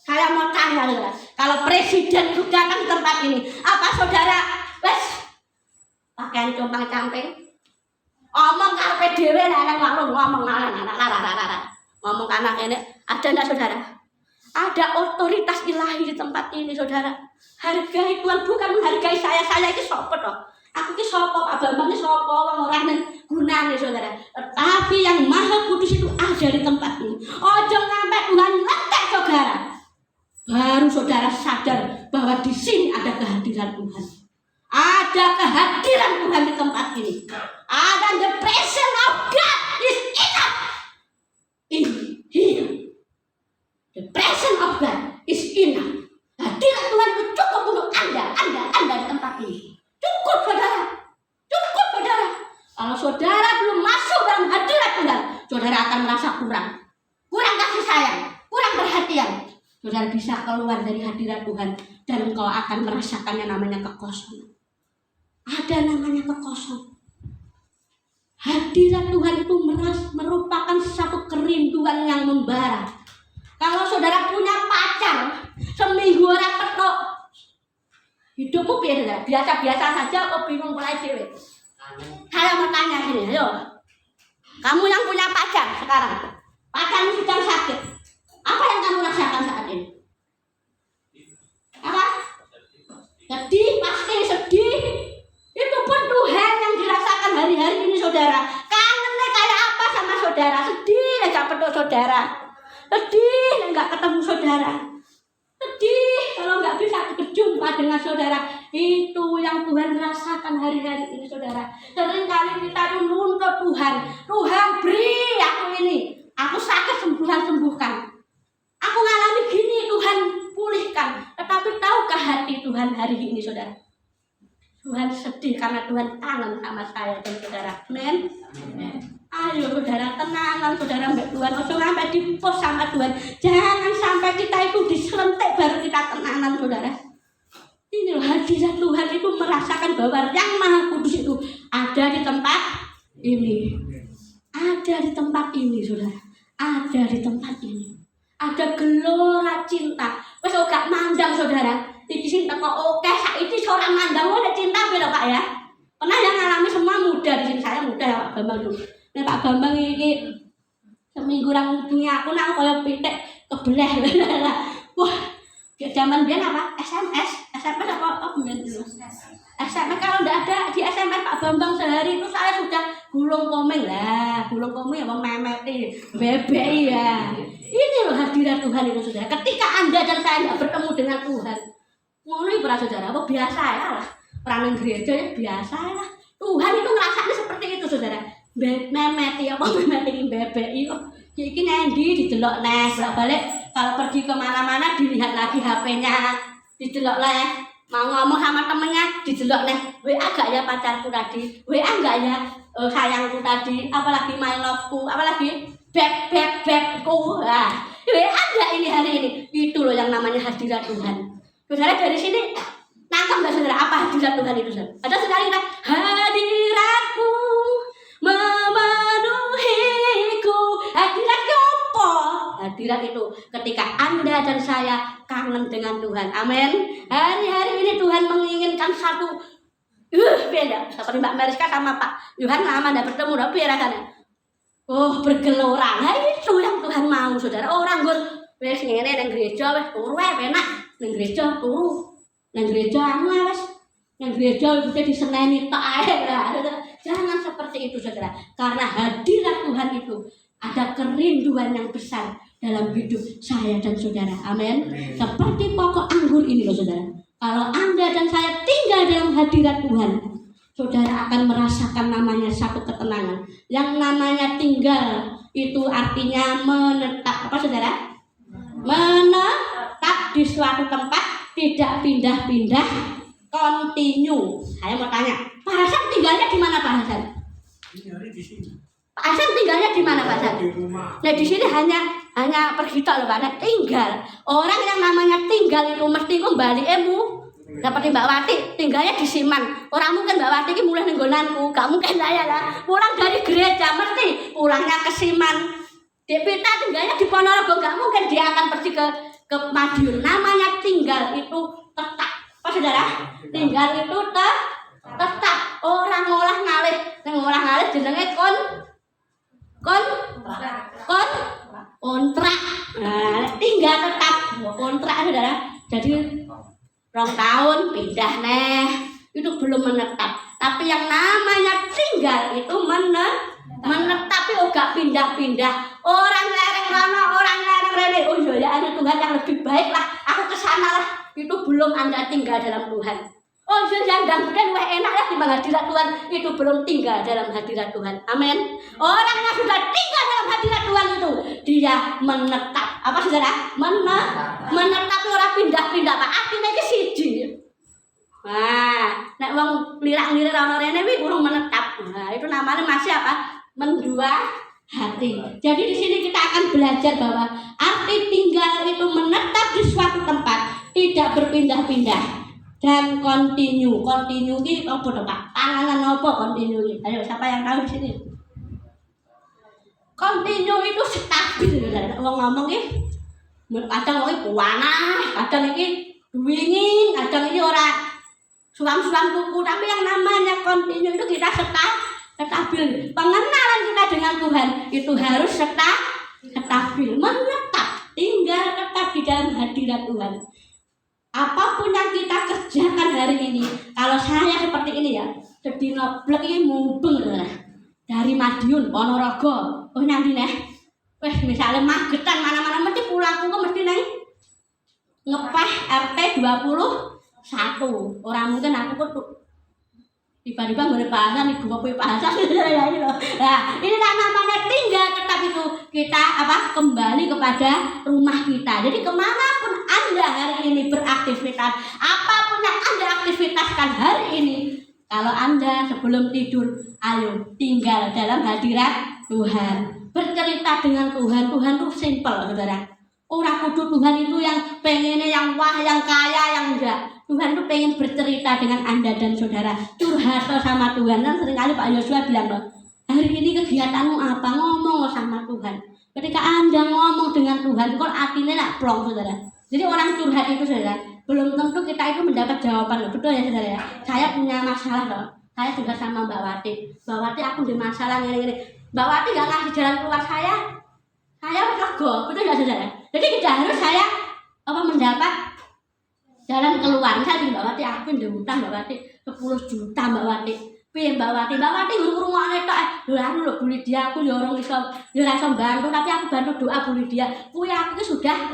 Saya mau tanya, saudara, kalau presiden itu datang di tempat ini, apa saudara wes pakaian compang-camping, omong karepe dhewe nang warung ngomong ngomong anak ini, ada enggak saudara? Ada otoritas ilahi di tempat ini, saudara. Hargai Tuhan, bukan menghargai saya itu sapa toh? Aku ki sapa, Pak Bambang ki sapa, wong ora nang gunane, saudara. Tetapi yang Maha Kudus itu ada di tempat ini. Ojo ngampe Tuhan lentek, saudara. Baru saudara sadar bahwa di sini ada kehadiran Tuhan. Ada kehadiran Tuhan di tempat ini. Ada the presence of God is enough in here. The presence of God is enough. Hadirat Tuhan itu cukup untuk Anda di tempat ini. Cukup, saudara. Cukup, saudara. Kalau saudara belum masuk dalam hadirat Tuhan, saudara akan merasa kurang kasih sayang, kurang perhatian. Saudara bisa keluar dari hadirat Tuhan dan engkau akan merasakan yang namanya kekosongan. Ada namanya kekosongan. Hadirat Tuhan itu merupakan satu kerinduan yang membara. Kalau saudara punya pacar, seminggu orang petok, hidupmu biasa-biasa saja, kok bingung mulai cewek. Saya mau tanya sini, ayo. Kamu yang punya pacar sekarang, pacarmu sedang sakit. Apa yang kamu rasakan saat ini? Apa? Sedih, pasti sedih. Itu pun Tuhan yang dirasakan hari-hari ini, saudara. Kangennya kayak apa sama saudara? Sedih, nggak petuk saudara. Sedih, nggak ketemu saudara. Sedih kalau nggak bisa berjumpa dengan saudara. Itu yang Tuhan rasakan hari-hari ini, saudara. Seringkali kita tuh nuntut Tuhan. Tuhan beri aku ini. Aku sakit, sembuhkan. Aku ngalami gini, Tuhan pulihkan. Tetapi tahukah hati Tuhan hari ini, saudara? Tuhan sedih karena Tuhan kangen sama saya dan saudara. Amin. Ayo saudara, tenangan saudara mbak Tuhan. Jangan sampai dipos sama Tuhan. Jangan sampai kita itu diselentik baru kita tenangan, saudara. Ini loh, hadirat Tuhan itu merasakan bahwa yang Maha Kudus itu ada di tempat ini. Ada di tempat ini, saudara. Ada di tempat ini. Ada gelora cinta. Wes gak mandang, saudara. Iki sing teko oke saiki seorang mandang oleh cinta beda Pak ya. Pernah yang ngalami semua muda di sini, saya muda ya Pak Bambang dulu. Nek Pak Bambang iki seminggu ra ngubungi aku nak kaya pitik kebleh. Wah, zaman biyen apa? SMS apa biyen dulu? SMS kalau enggak ada di SMS Pak Bambang sehari itu saya sudah gulung komeng lah. Gulung komeng ya wong memeti, bebek ya. Ini loh hadirat Tuhan itu saudara. Ketika Anda dan saya enggak bertemu dengan Tuhan, ngono iki para saudara, apa biasa ya lah. Perang ning gereja ya biasa lah. Tuhan itu ngrasakne seperti itu saudara. Memeti apa memeti bebek itu. Iki nendi didelok neh, balik kalau pergi kemana-mana dilihat lagi HP-nya, didelok neh. Mau ngomong sama temennya didelok neh, WA gak ya pacarku tadi, WA gak ya sayangku tadi, apalagi my love-ku, apalagi backku. Nah, WA gak ini hari ini? Itu loh yang namanya hadirat Tuhan. Saudara dari sini nangkep gak saudara apa hadirat Tuhan itu saudara? Ada saudara kita hadiratku memenuhiku. Hadiratku apa? Hadirat itu ketika Anda dan saya kangen dengan Tuhan. Amin. Hari-hari ini Tuhan menginginkan satu beda seperti Mbak Meriska sama Pak Yohan lama tidak bertemu tapi rasanya bergelora. Nah itu yang Tuhan mau saudara. Orang gur wes ngene nang gereja wes turu enak nang gereja turu nang gereja wes nang gereja bisa diseneni tok ae lah. Jangan seperti itu saudara. Karena hadirat Tuhan itu ada kerinduan yang besar dalam hidup saya dan saudara. Amin. Seperti pokok anggur ini loh saudara. Kalau Anda dan saya tinggal dalam hadirat Tuhan, saudara akan merasakan namanya satu ketenangan. Yang namanya tinggal itu artinya menetap. Apa saudara? Menetap di suatu tempat, tidak pindah-pindah, continue. Saya mau tanya, Pak Hasan tinggalnya di mana Pak Hasan? Di sini. Pak Hasan tinggalnya di mana Pak Hasan? Di rumah. Nah di sini hanya pergi tok lho Pak, nek tinggal. Orang yang namanya tinggal itu mesti kembalimu. Seperti Mbak Wati tinggalnya di Siman. Orang mungkin Mbak Wati ini mulai nenggonanku, gak mungkin saya lah. Pulang dari gereja mesti pulangnya ke Siman. Dek Pita tinggalnya di Ponorogo, gak mungkin dia akan pergi ke Madiun. Namanya tinggal itu tetap. Apa saudara? Tinggal itu tetap. Orang ngolah ngalih jenenge kontrak. Nah, tinggal tetap kontrak saudara. Jadi 2 tahun pindah neh itu belum menetap. Tapi yang namanya tinggal itu menetap tapi gak pindah-pindah. Orang lereng mana, orang lereng rene. Oh iya ya ada Tuhan yang lebih baik lah. Aku kesana lah. Itu belum Anda tinggal dalam Tuhan. Oh iya dan wah enak lah di hadirat Tuhan. Itu belum tinggal dalam hadirat Tuhan. Amin. Orang yang sudah tinggal dalam hadirat Tuhan itu dia menetap. Apa saudara? Menetap orang pindah-pindah. Pak artinya iki siji. Nah, nek wong lirak-lirik ana rene kuwi urung menetap. Nah, itu namanya masih apa? Mendua hati. Jadi di sini kita akan belajar bahwa arti tinggal itu menetap di suatu tempat, tidak berpindah-pindah. Dan continue ini apa tuh Pak? Tangan apa continue ini? Ayo siapa yang tahu di sini? Continue itu stabil, wong ngomong ini, kadang ini puana, kadang ini duwingin, kadang ini orang suam-suam kuku. Tapi yang namanya continue itu kita stabil. Pengenalan kita dengan Tuhan itu harus stabil, menetap, tinggal tetap di dalam hadirat Tuhan. Apapun yang kita kerjakan hari ini, kalau saya seperti ini ya, sedina blek iki mubeng dari Madiun, Ponorogo, nanti neh, misalnya Magetan mana-mana mesti pulangku kok mesti neng ngepeh RT 21. Orang mungkin aku kok tiba-tiba boleh bahasa nih dua bahasa ya ini loh. Nah ini namanya tinggal tetap itu kita kembali kepada rumah kita. Jadi kemanapun Anda hari ini beraktivitas, apapun yang Anda aktivitaskan hari ini, kalau Anda sebelum tidur, ayo tinggal dalam hadirat Tuhan, bercerita dengan Tuhan. Tuhan itu simple saudara. Orang kudu Tuhan itu yang pengennya yang wah, yang kaya, yang enggak. Tuhan itu pengen bercerita dengan Anda dan saudara, curhat sama Tuhan. Dan seringkali Pak Yosua bilang loh, hari ini kegiatanmu apa? Ngomong sama Tuhan. Ketika Anda ngomong dengan Tuhan, kok artinya nak plong saudara. Jadi orang curhat itu saudara, belum tentu kita itu mendapat jawaban loh. Betul ya saudara ya? Saya punya masalah loh. Saya juga sama Mbak Wati. Mbak Wati aku di masalah ini. Mbak Wati nggak ngasih jalan keluar saya lega, betul nggak saudara? Jadi tidak harus saya mendapat jalan keluar. Misalnya Mbak Wati, aku udah utang Mbak Wati 10 juta Mbak Wati. Piye Mbak Wati ngurung-ngurungane tok. Lho anu lho Bu Lydia, aku ya orang iso bantu, tapi aku bantu doa Bu Lydia. Kuwi aku itu sudah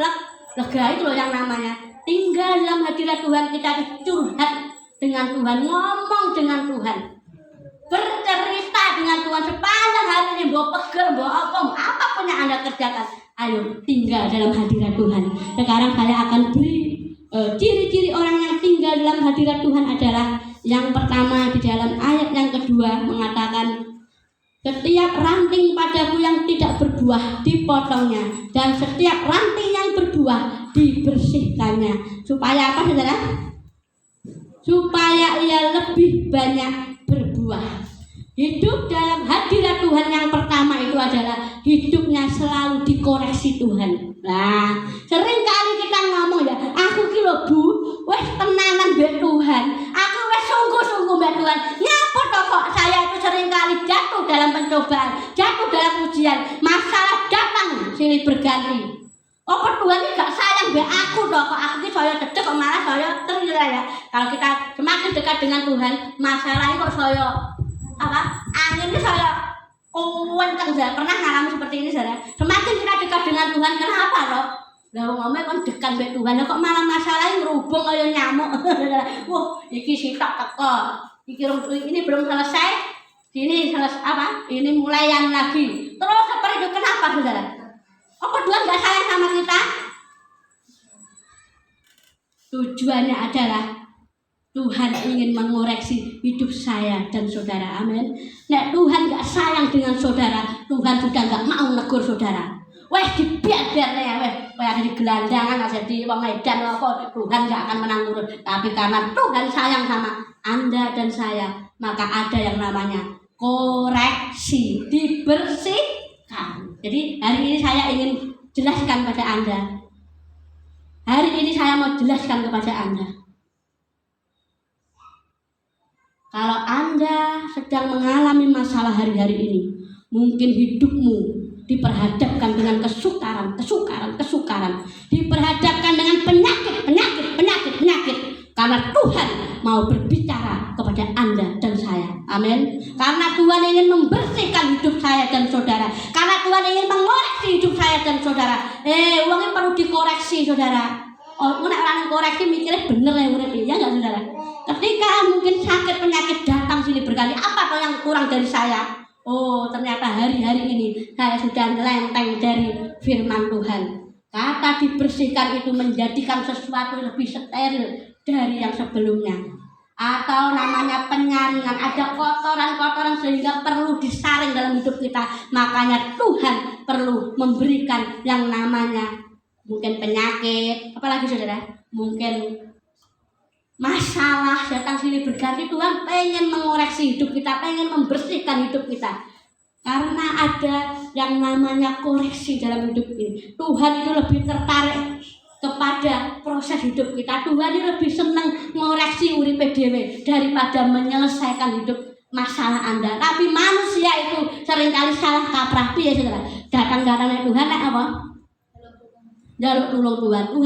lega, itu loh yang namanya tinggal dalam hadirat Tuhan. Kita curhat dengan Tuhan, ngomong dengan Tuhan, bercerita dengan Tuhan sepanjang hari ini. Bawa pegel, bawa apapun yang Anda kerjakan, ayo tinggal dalam hadirat Tuhan. Sekarang saya akan beri ciri-ciri orang yang tinggal dalam hadirat Tuhan adalah yang pertama di dalam ayat yang kedua mengatakan, setiap ranting padaku yang tidak berbuah dipotongnya, dan setiap ranting yang berbuah dibersihkannya. Supaya apa saudara? Supaya ia lebih banyak berbuah. Hidup dalam hadirat Tuhan yang pertama itu adalah hidupnya selalu dikoreksi Tuhan. Nah, sering kali kita ngomong ya, aku ki lho Bu, wes tenanan mbek Tuhan, aku wes sungguh-sungguh mbek Tuhan. Nyapa to kok saya itu sering kali jatuh dalam pencobaan, jatuh dalam ujian, masalah datang silih berganti. Oh Tuhan ini gak sayang mbek aku toh, kok aku ki saya cedek kok malah saya ternyata ya. Kalau kita semakin dekat dengan Tuhan, masalah kok saya angin ini saya kenceng. Saya pernah ngalami seperti ini saudara. Semakin kita dekat dengan Tuhan, kenapa toh? Lah ngomong kan dekat mbek Tuhan, kok malah masalahnya ngerubung kaya nyamuk. Wah, iki sitok teko. Ini belum selesai. Ini selesai Ini mulai yang lagi. Terus seperti itu, kenapa saudara? Apa Tuhan gak sayang sama kita? Tujuannya adalah Tuhan ingin mengoreksi hidup saya dan saudara. Amin. Nek Tuhan gak sayang dengan saudara, Tuhan sudah gak mau negur saudara. Weh dibiar-biar ya, weh ada di gelandangan, ada di wong Medan apa, Tuhan gak akan menang nurut. Tapi karena Tuhan sayang sama Anda dan saya, maka ada yang namanya koreksi, dibersihkan. Jadi hari ini saya ingin jelaskan pada Anda. Hari ini saya mau jelaskan kepada Anda. Kalau Anda sedang mengalami masalah hari-hari ini, mungkin hidupmu diperhadapkan dengan kesukaran, diperhadapkan dengan penyakit, karena Tuhan mau berbicara kepada Anda dan saya. Amin. Karena Tuhan ingin membersihkan hidup saya dan saudara, karena Tuhan ingin mengoreksi hidup saya dan saudara. Uangnya perlu dikoreksi saudara. Orang koreksi mikirnya bener ya nggak saudara? Ketika mungkin sakit penyakit datang sini berkali, apa toh yang kurang dari saya? Oh ternyata hari-hari ini saya sudah lenteng dari firman Tuhan. Kata dibersihkan itu menjadikan sesuatu lebih steril dari yang sebelumnya. Atau namanya penyaringan, ada kotoran-kotoran sehingga perlu disaring dalam hidup kita. Makanya Tuhan perlu memberikan yang namanya mungkin penyakit, apalagi saudara, mungkin masalah datang silih berganti. Tuhan pengen mengoreksi hidup kita, pengen membersihkan hidup kita, karena ada yang namanya koreksi dalam hidup ini. Tuhan itu lebih tertarik kepada proses hidup kita. Tuhan itu lebih senang mengoreksi uripe dhewe daripada menyelesaikan hidup masalah Anda. Tapi manusia itu seringkali salah kaprah ya saudara. Datang-datangnya Tuhan apa? Jaluk tulung Tuhan,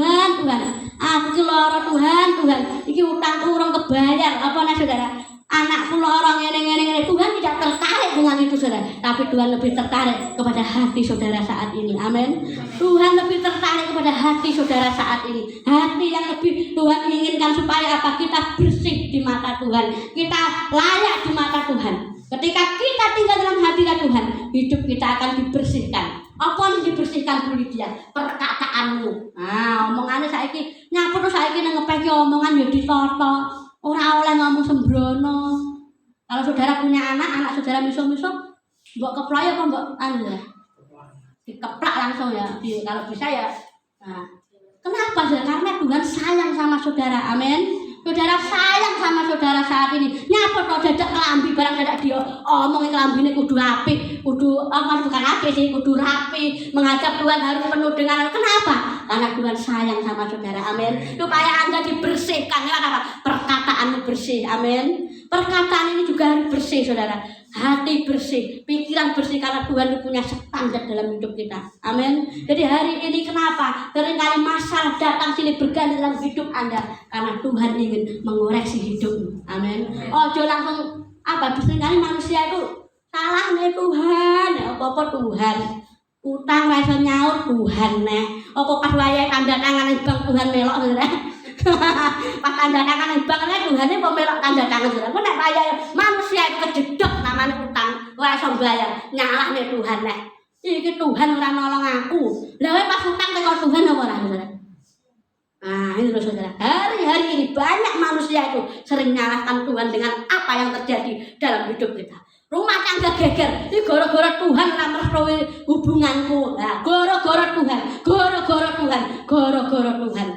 aku ki lara Tuhan, iki utangku urung kebayar, apa nih saudara? Anakku lara ngene, Tuhan tidak tertarik dengan itu saudara, tapi Tuhan lebih tertarik kepada hati saudara saat ini. Amin. Tuhan lebih tertarik kepada hati saudara saat ini, hati yang lebih Tuhan inginkan supaya apa? Kita bersih di mata Tuhan, kita layak di mata Tuhan. Ketika kita tinggal dalam hadirat Tuhan, hidup kita akan dibersihkan. Apa yang dibersihkan Bu Lydia? Perkataanmu. Nah, omongannya saiki nyapa terus saiki nang ngepeki omongan ya ditata. Ora oleh ngomong sembrono. Kalau saudara punya anak saudara miso-miso, mbok keplok apa mbok anu ya? Dikeplak langsung ya. Kalau bisa ya. Nah, kenapa sih? Karena Tuhan sayang sama saudara. Amin. Saudara sayang sama saudara saat ini. Nyapa kok dadak kelambi barang dadak dia omongin kelambine kudu apik, kudu bukan apik sih, kudu rapi. Menghadap Tuhan harus penuh dengan kenapa? Karena Tuhan sayang sama saudara. Amin. Supaya Anda dibersihkan. Apa? Perkataanmu bersih. Amin. Perkataan ini juga harus bersih saudara. hati bersih, pikiran bersih karena Tuhan punya standar dalam hidup kita. Amin. Jadi hari ini kenapa seringkali masalah datang sini berganti dalam hidup Anda karena Tuhan ingin mengoreksi hidupmu. Amin. Ojo langsung seringkali manusia itu salah nih Tuhan, apa Tuhan. Utang ra iso nyaur Tuhan neh. Apa pas wayahe tanda tangan ning bank Tuhan melok saudara. Pas tanda tangan ning bank Tuhan apa melok tanda tangan saudara. Kok nek wayahe manusia itu kejedok namanya utang, ora iso bayar, nyalahne Tuhan neh. Iki Tuhan ora nolong aku. Lah pas utang teko Tuhan apa ora saudara? Nah, ini loh saudara. Hari-hari ini banyak manusia itu sering nyalahkan Tuhan dengan apa yang terjadi dalam hidup kita. Rumah tangga geger, ini gara-gara Tuhan ora merestui hubunganku. Nah, gara-gara Tuhan, gara-gara Tuhan, gara-gara Tuhan.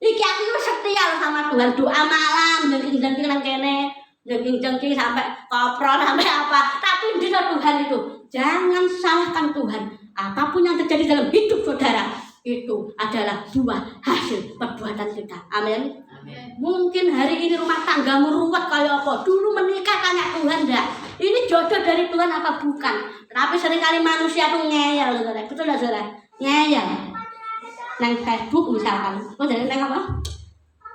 Iki aku wis setia sama Tuhan, doa malam jengking-jengking nang kene, jengking-jengking sampai koprol sampai apa. Tapi di Tuhan itu jangan salahkan Tuhan. Apapun yang terjadi dalam hidup saudara, itu adalah buah hasil perbuatan kita. Amin. Mungkin hari ini rumah tanggamu ruwet kayak apa? Dulu menikah tanya Tuhan enggak? Ini jodoh dari Tuhan apa bukan? Tapi seringkali manusia tuh ngeyel, saudara. Betul enggak, saudara? Ngeyel. Nang Facebook misalkan. Oh, jadi nang apa?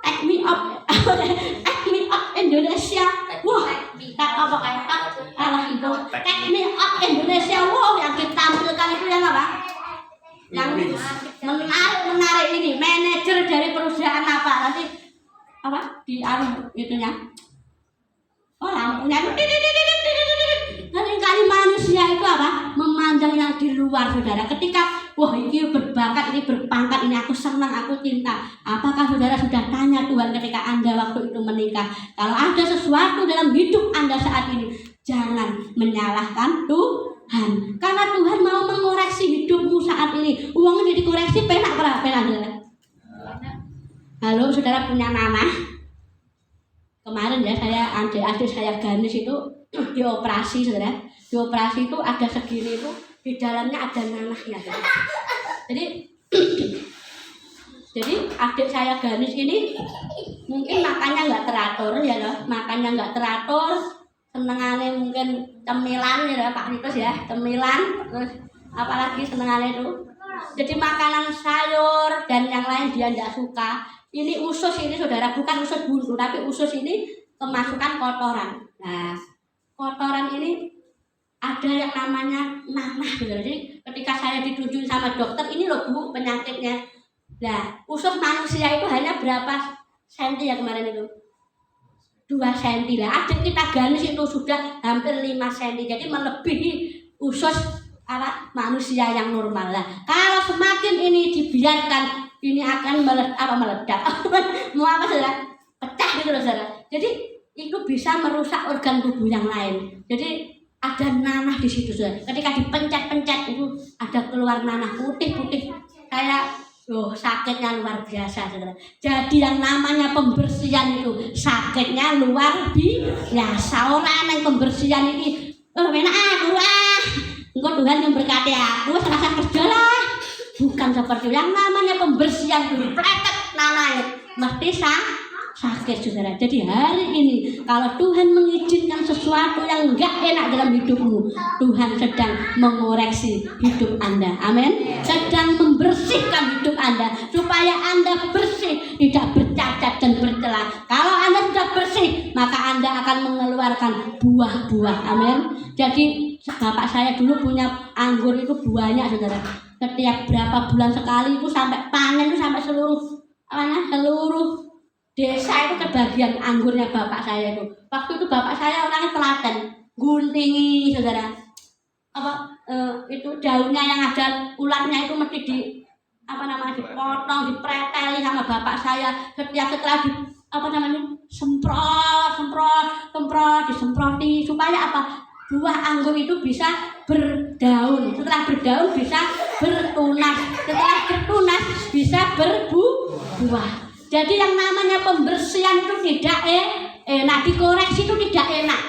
Take me up. Take me up Indonesia. Wah, tak apa kayak alah itu. Take me up Indonesia. Wow, yang ditampilkan itu yang apa? Yang menarik ini manajer dari perusahaan apa nanti apa di itunya lampunya kali manusia itu apa memandang yang di luar saudara ketika wah ini berbakat ini berpangkat ini aku senang aku cinta apakah saudara sudah tanya Tuhan ketika Anda waktu itu menikah kalau ada sesuatu dalam hidup Anda saat ini jangan menyalahkan Tuhan karena Tuhan mau mengoreksi hidupmu saat ini uangnya dikoreksi penak berapa saudara. Halo saudara punya nanah kemarin ya saya adik saya Ganis itu dioperasi saudara dioperasi itu ada segini itu di dalamnya ada nanahnya saudara. Jadi adik saya Ganis ini mungkin makannya nggak teratur ya loh makannya nggak teratur senengannya mungkin cemilan ya Pak Ritus ya cemilan terus apalagi senengannya itu jadi makanan sayur dan yang lain dia nggak suka. Ini usus ini saudara bukan usus buntu tapi usus ini kemasukan kotoran. Nah kotoran ini ada yang namanya nanah saudara. Jadi ketika saya ditunjukin sama dokter ini loh Bu penyakitnya. Nah usus manusia itu hanya berapa senti ya kemarin itu 2 senti lah. Adik kita Ganis itu sudah hampir 5 senti. Jadi melebihi usus manusia yang normal lah. Kalau semakin ini dibiarkan ini akan meledak mau apa saudara pecah gitu loh saudara jadi itu bisa merusak organ tubuh yang lain jadi ada nanah di situ saudara ketika dipencet-pencet itu ada keluar nanah putih-putih kayak sakitnya luar biasa saudara jadi yang namanya pembersihan itu sakitnya luar biasa orang yang pembersihan ini enak aku engkau Tuhan yang berkati aku serasa kerja lah bukan seperti yang namanya pembersihan dulu pletek nananya mesti sakit saudara. Jadi hari ini kalau Tuhan mengizinkan sesuatu yang enggak enak dalam hidupmu Tuhan sedang mengoreksi hidup Anda amin sedang membersihkan hidup Anda supaya Anda bersih tidak bercacat dan bercela. Kalau Anda sudah bersih maka Anda akan mengeluarkan buah-buah amin. Jadi bapak saya dulu punya anggur itu banyak saudara setiap berapa bulan sekali itu sampai panen itu sampai seluruh desa itu kebagian anggurnya bapak saya itu. Waktu itu bapak saya orangnya telaten, guntingi saudara. Itu daunnya yang ada ulatnya itu mesti dipotong, dipreteli sama bapak saya. Setelah disemproti supaya apa? Buah anggur itu bisa berdaun. Setelah berdaun bisa bertunas. Setelah bertunas bisa berbuah. Jadi yang namanya pembersihan itu tidak enak, dikoreksi itu tidak enak.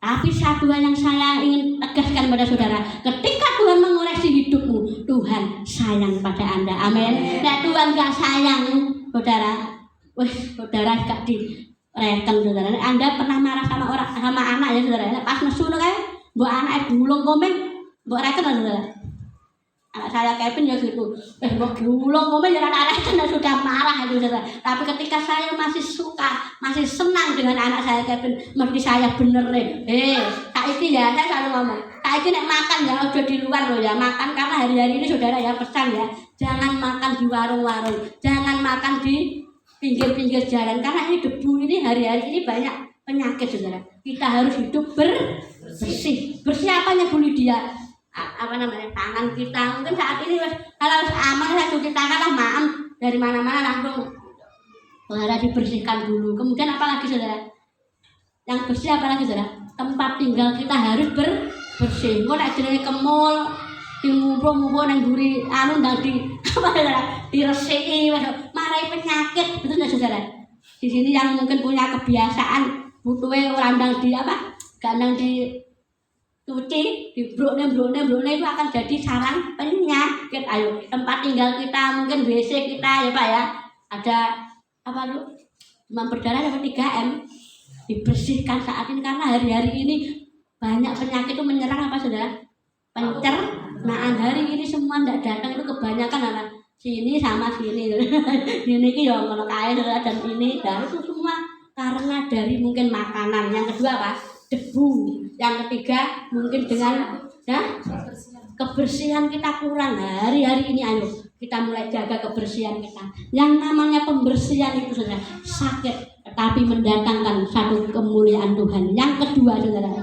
Tapi satu hal yang saya ingin tegaskan pada saudara, ketika Tuhan mengoreksi hidupmu, Tuhan sayang pada Anda. Amin. Nah, Tuhan gak sayang, saudara gak direken saudara. Anda pernah marah sama anak ya saudara? Pas nesu kan? Mbok anake gulung komeng, mbok reken lho. Anak saya Kevin ya gitu. Mbok gulung komeng ya anak-anak sudah marah itu saudara. Tapi ketika saya masih suka, masih senang dengan anak saya Kevin, mesti saya benerin. Saiki ya saya selalu ngomong. Saiki nek makan ya udah di luar loh ya, makan karena hari-hari ini saudara ya pesan ya, jangan makan di warung-warung, jangan makan di pinggir-pinggir jalan karena ini debu ini hari-hari ini banyak penyakit saudara. Kita harus hidup bersih. Bersih apanya Bu Lydia? Apa namanya? Tangan kita. Mungkin saat ini kalau aman saya cuci tangan lah maaf dari mana-mana langsung harus dibersihkan dulu. Kemudian apa lagi saudara? Yang bersih apa lagi saudara? Tempat tinggal kita harus bersih. Kok nek jenenge ke mall dimumpuh-mumpuh nang mburi anu ndang di apa saudara? Diresiki marai penyakit. Betul enggak saudara? Di sini yang mungkin punya kebiasaan butuhe ora ndang di apa? Gak ndang di cuci, dibrukne itu akan jadi sarang penyakit. Ayo, tempat tinggal kita, mungkin WC kita ya Pak ya. Ada apa lu? Demam berdarah dapat 3M. Dibersihkan saat ini karena hari-hari ini banyak penyakit itu menyerang apa saudara? Pencernaan. Hari ini semua ndak datang itu kebanyakan apa? Sini sama sini. Ini ki yo ngono kae saudara dan ini dan itu semua karena dari mungkin makanan. Yang kedua apa? Debu. Yang ketiga mungkin dengan ya, kebersihan kita kurang. Hari-hari ini ayo kita mulai jaga kebersihan kita. Yang namanya pembersihan itu saudara sakit tetapi mendatangkan satu kemuliaan Tuhan. Yang kedua saudara,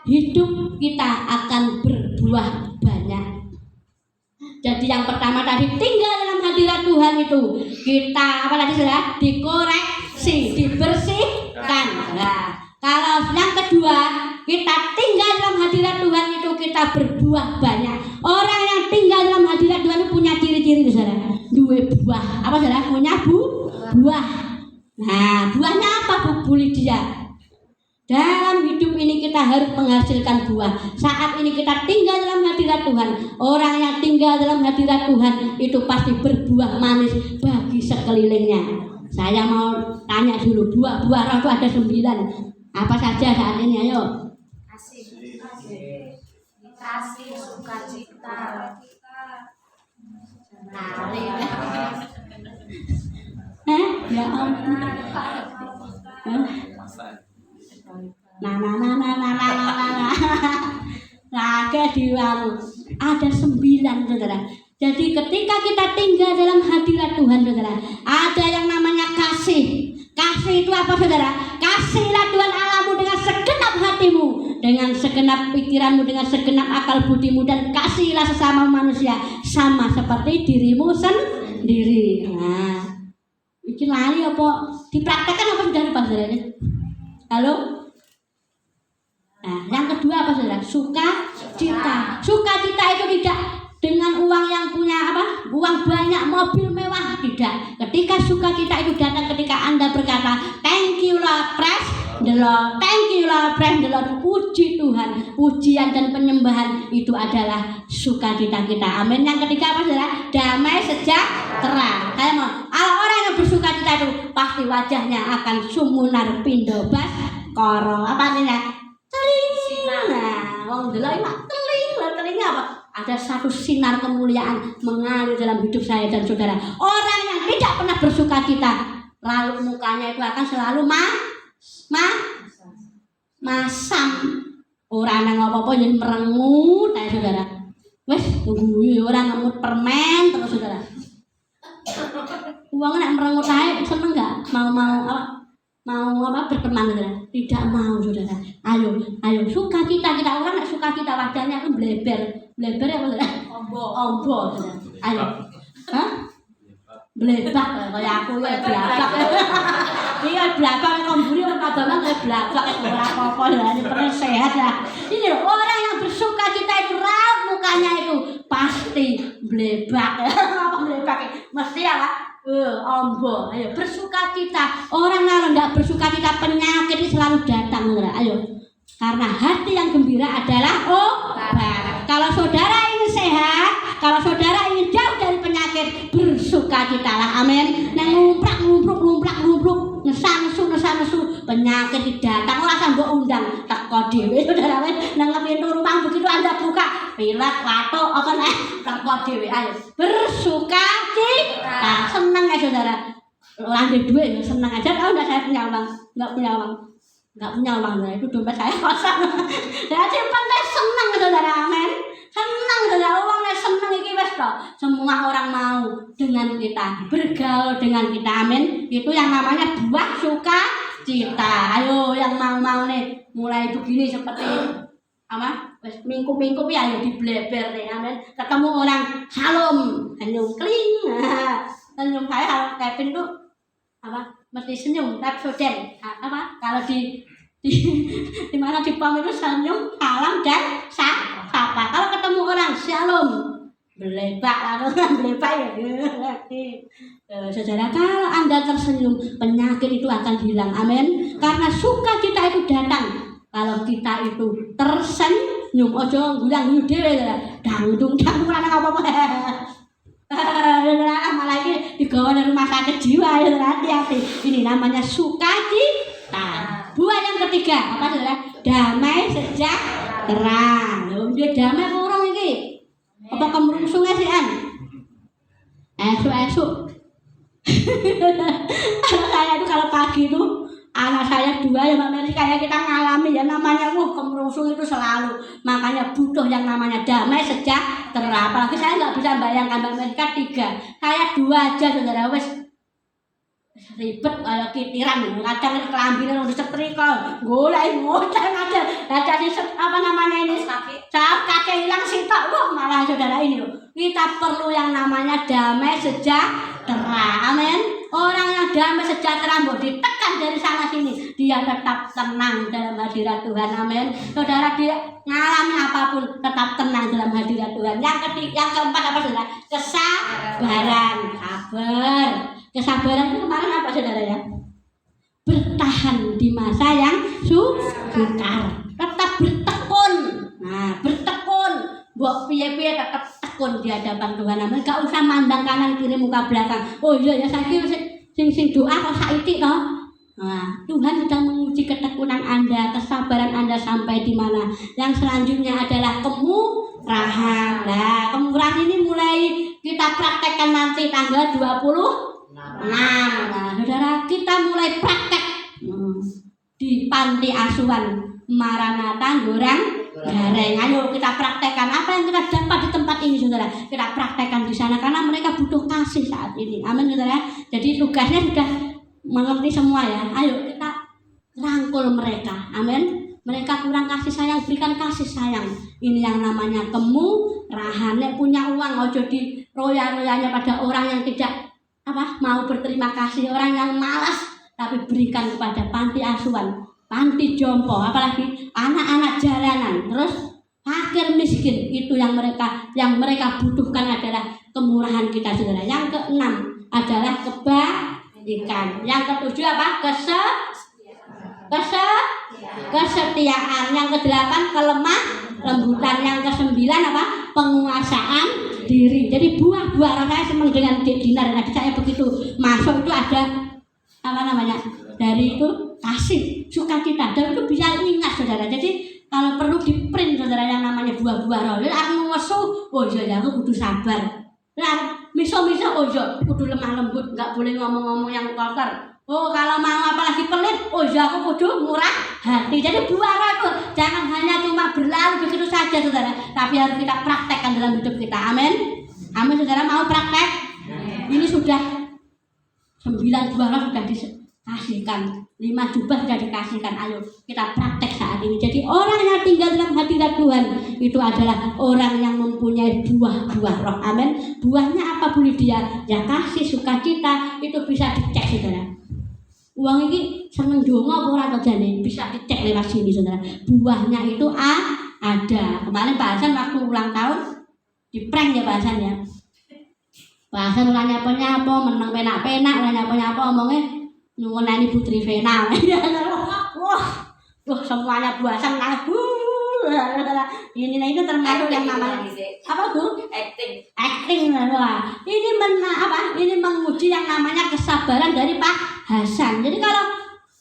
hidup kita akan berbuah banyak. Jadi yang pertama tadi tinggal dalam hadirat Tuhan itu kita apa tadi saudara? Dikoreksi, dibersihkan. Nah, kalau yang kedua kita tinggal dalam hadirat Tuhan itu kita berbuah banyak. Orang yang tinggal dalam hadirat Tuhan itu punya ciri-ciri saudara. Dua buah. Apa saudara? Punya buah. Nah, buahnya apa Bu Lydia? Dalam hidup ini kita harus menghasilkan buah. Saat ini kita tinggal dalam hadirat Tuhan. Orang yang tinggal dalam hadirat Tuhan itu pasti berbuah manis bagi sekelilingnya. Saya mau tanya dulu, buah-buah roh itu ada 9. Apa saja saat ini? Ayo. Kasih, sukacita. Ya ampun. Raga diwaru. Ada 9 saudara. Jadi ketika kita tinggal dalam hadirat Tuhan saudara, ada yang namanya kasih. Kasih itu apa saudara? Kasihlah Tuhan Allahmu dengan segenap hatimu, dengan segenap pikiranmu, dengan segenap akal budimu, dan kasihilah sesama manusia sama seperti dirimu sendiri. Nah, ini lali apa? Dipraktekkan apa sudah lupa saudara? Halo? Nah, yang kedua apa saudara? Sukacita. Sukacita itu tidak dengan uang yang punya apa? Uang banyak, mobil mewah, tidak. Ketika sukacita itu datang ketika Anda berkata, thank you Lord, praise the Lord, thank you Lord, praise the Lord. Puji Tuhan, pujian dan penyembahan itu adalah sukacita kita. Amin. Yang ketiga apa saudara? Damai sejahtera. Saya mau, kalau orang yang bersukacita itu pasti wajahnya akan sumunar pindo bas koro. Apa artinya? Teling. Nah, wong delok iki teling. Telingnya apa? Ada satu sinar kemuliaan mengalir dalam hidup saya dan saudara. Orang yang tidak pernah bersukacita, lalu mukanya itu akan selalu masam. Orang yang apa-apa yang merengut, saudara. Wes, tunggu orang ngemut permen terus saudara. Uang nak merengut saya seneng nggak? Mau berteman saudara? Tidak mau saudara. Ayo sukacita kita. Orang nak sukacita wajahnya kan bleber ya saudara. Ombo saudara. Ayo. Hah? Blebak kayak aku ya blabak. Iya blabak komburi orang kadang kayak blabak ora apa-apa ya ini perlu sehat ya. Ini loh orang yang bersukacita itu raut mukanya itu pasti blebak. Apa blebak? Mesti apa? Ombo. Ayo bersukacita. Orang kalau enggak bersukacita penyakit itu selalu datang saudara. Ayo. Karena hati yang gembira adalah obat. Kalau saudara ingin sehat, kalau saudara ingin jauh dari penyakit, bersukacitalah. Amin. Nang lumplak, nesan nesu, penyakit datang ora sanggo undang. teko dhewe saudara wis nang pintu rumah begitu Anda buka pilat watuk apa nek teko dhewe ayo bersuka cita seneng ya saudara orang ada duit ya seneng aja kalau enggak saya punya uang enggak punya uang ya itu dompet saya kosong jadi penting seneng saudara amin seneng saudara uangnya seneng iki wis to semua orang mau dengan kita bergaul dengan kita amin itu yang namanya buah suka cita ayo yang mau nih mulai begini seperti apa wis mingkup-mingkup ya ayo dibleber nih amin ketemu orang salam senyum kling senyum saya Kevin tuh apa mesti senyum Pepsodent apa kalau di mana di pom itu senyum salam dan sapa kalau ketemu orang shalom belebak lalu belebak ya saudara kalau Anda tersenyum penyakit itu akan hilang amin karena sukacita itu datang kalau kita itu tersenyum ojo gulang dhewe dangdung ana apa-apa malah ini digawa dari rumah sakit jiwa ya hati-hati ini namanya sukacita buah yang ketiga apa saudara damai sejahtera dia damai orang ini apa kemerungsungnya sih an esok kalau saya itu kalau pagi itu anak saya 2 ya Mbak kayak kita ngalami ya namanya kemerungsung itu selalu makanya butuh yang namanya damai sejahtera apalagi saya nggak bisa bayangkan Mbak Mereka 3 saya 2 aja saudara wes ribet kayak kitiran kadang kelambine udah setrika golek ngoceh aja ada si apa namanya ini kaki hilang sitok malah saudara ini loh kita perlu yang namanya damai sejahtera amin orang yang damai sejahtera mau ditekan dari sana sini dia tetap tenang dalam hadirat Tuhan amin saudara dia ngalami apapun tetap tenang dalam hadirat Tuhan yang keempat apa saudara kesabaran kesabaran itu kemarin apa saudara ya bertahan di masa yang sukar tetap bertekun bertekun buat piye-piye tetap tekun di hadapan Tuhan amin gak usah mandang kanan kiri muka belakang oh iya ya saiki sing doa kok saiki toh Tuhan sedang menguji ketekunan Anda kesabaran Anda sampai di mana yang selanjutnya adalah kemurahan kemurahan ini mulai kita praktekkan nanti tanggal 26 saudara kita mulai praktek di panti asuhan Maranatha Gorang Gareng ayo kita praktekkan apa yang kita dapat di tempat ini saudara kita praktekkan di sana karena mereka butuh kasih saat ini amin saudara jadi tugasnya sudah mengerti semua ya ayo kita rangkul mereka amin mereka kurang kasih sayang berikan kasih sayang ini yang namanya kemurahan nek punya uang ojo di roya-royanya pada orang yang tidak mau berterima kasih orang yang malas tapi berikan kepada panti asuhan panti jompo apalagi anak-anak jalanan terus fakir miskin itu yang mereka butuhkan adalah kemurahan kita saudara yang keenam adalah kebaikan yang ketujuh apa kesetiaan yang kedelapan kelemah lembutan yang kesembilan apa penguasaan diri jadi buah-buah rasanya senang dengan dinar nanti saya begitu masuk itu ada apa namanya dari itu kasih sukacita dan itu bisa ingat saudara jadi kalau perlu di print saudara yang namanya buah-buah roh aku ngesu oh iya aku butuh sabar miso-miso oh iya kudu lemah lembut nggak boleh ngomong-ngomong yang kotor oh kalau mau apalagi pelit oh iya aku kudu murah hati jadi buah roh itu jangan hanya cuma berlalu begitu saja saudara tapi harus kita praktekkan dalam hidup kita amin amin saudara mau praktek ini sudah 9 buah roh sudah dikasihkan 5 jubah sudah dikasihkan ayo kita praktek saat ini jadi orang yang tinggal dalam hadirat Tuhan itu adalah orang yang mempunyai buah-buah roh amin buahnya apa boleh dia ya kasih sukacita itu bisa dicek saudara uang ini seneng dongo apa ora jane bisa dicek lewat sini saudara buahnya itu ada kemarin bahasan waktu ulang tahun di prank ya bahasannya bahasan ulah nyapa-nyapa menang penak-penak ulah nyapa-nyapa omongnya nyuwunani Putri Vena wah semuanya buasan ini itu termasuk yang namanya apa Bu acting lah ini ini menguji yang namanya kesabaran dari Pak Hasan jadi kalau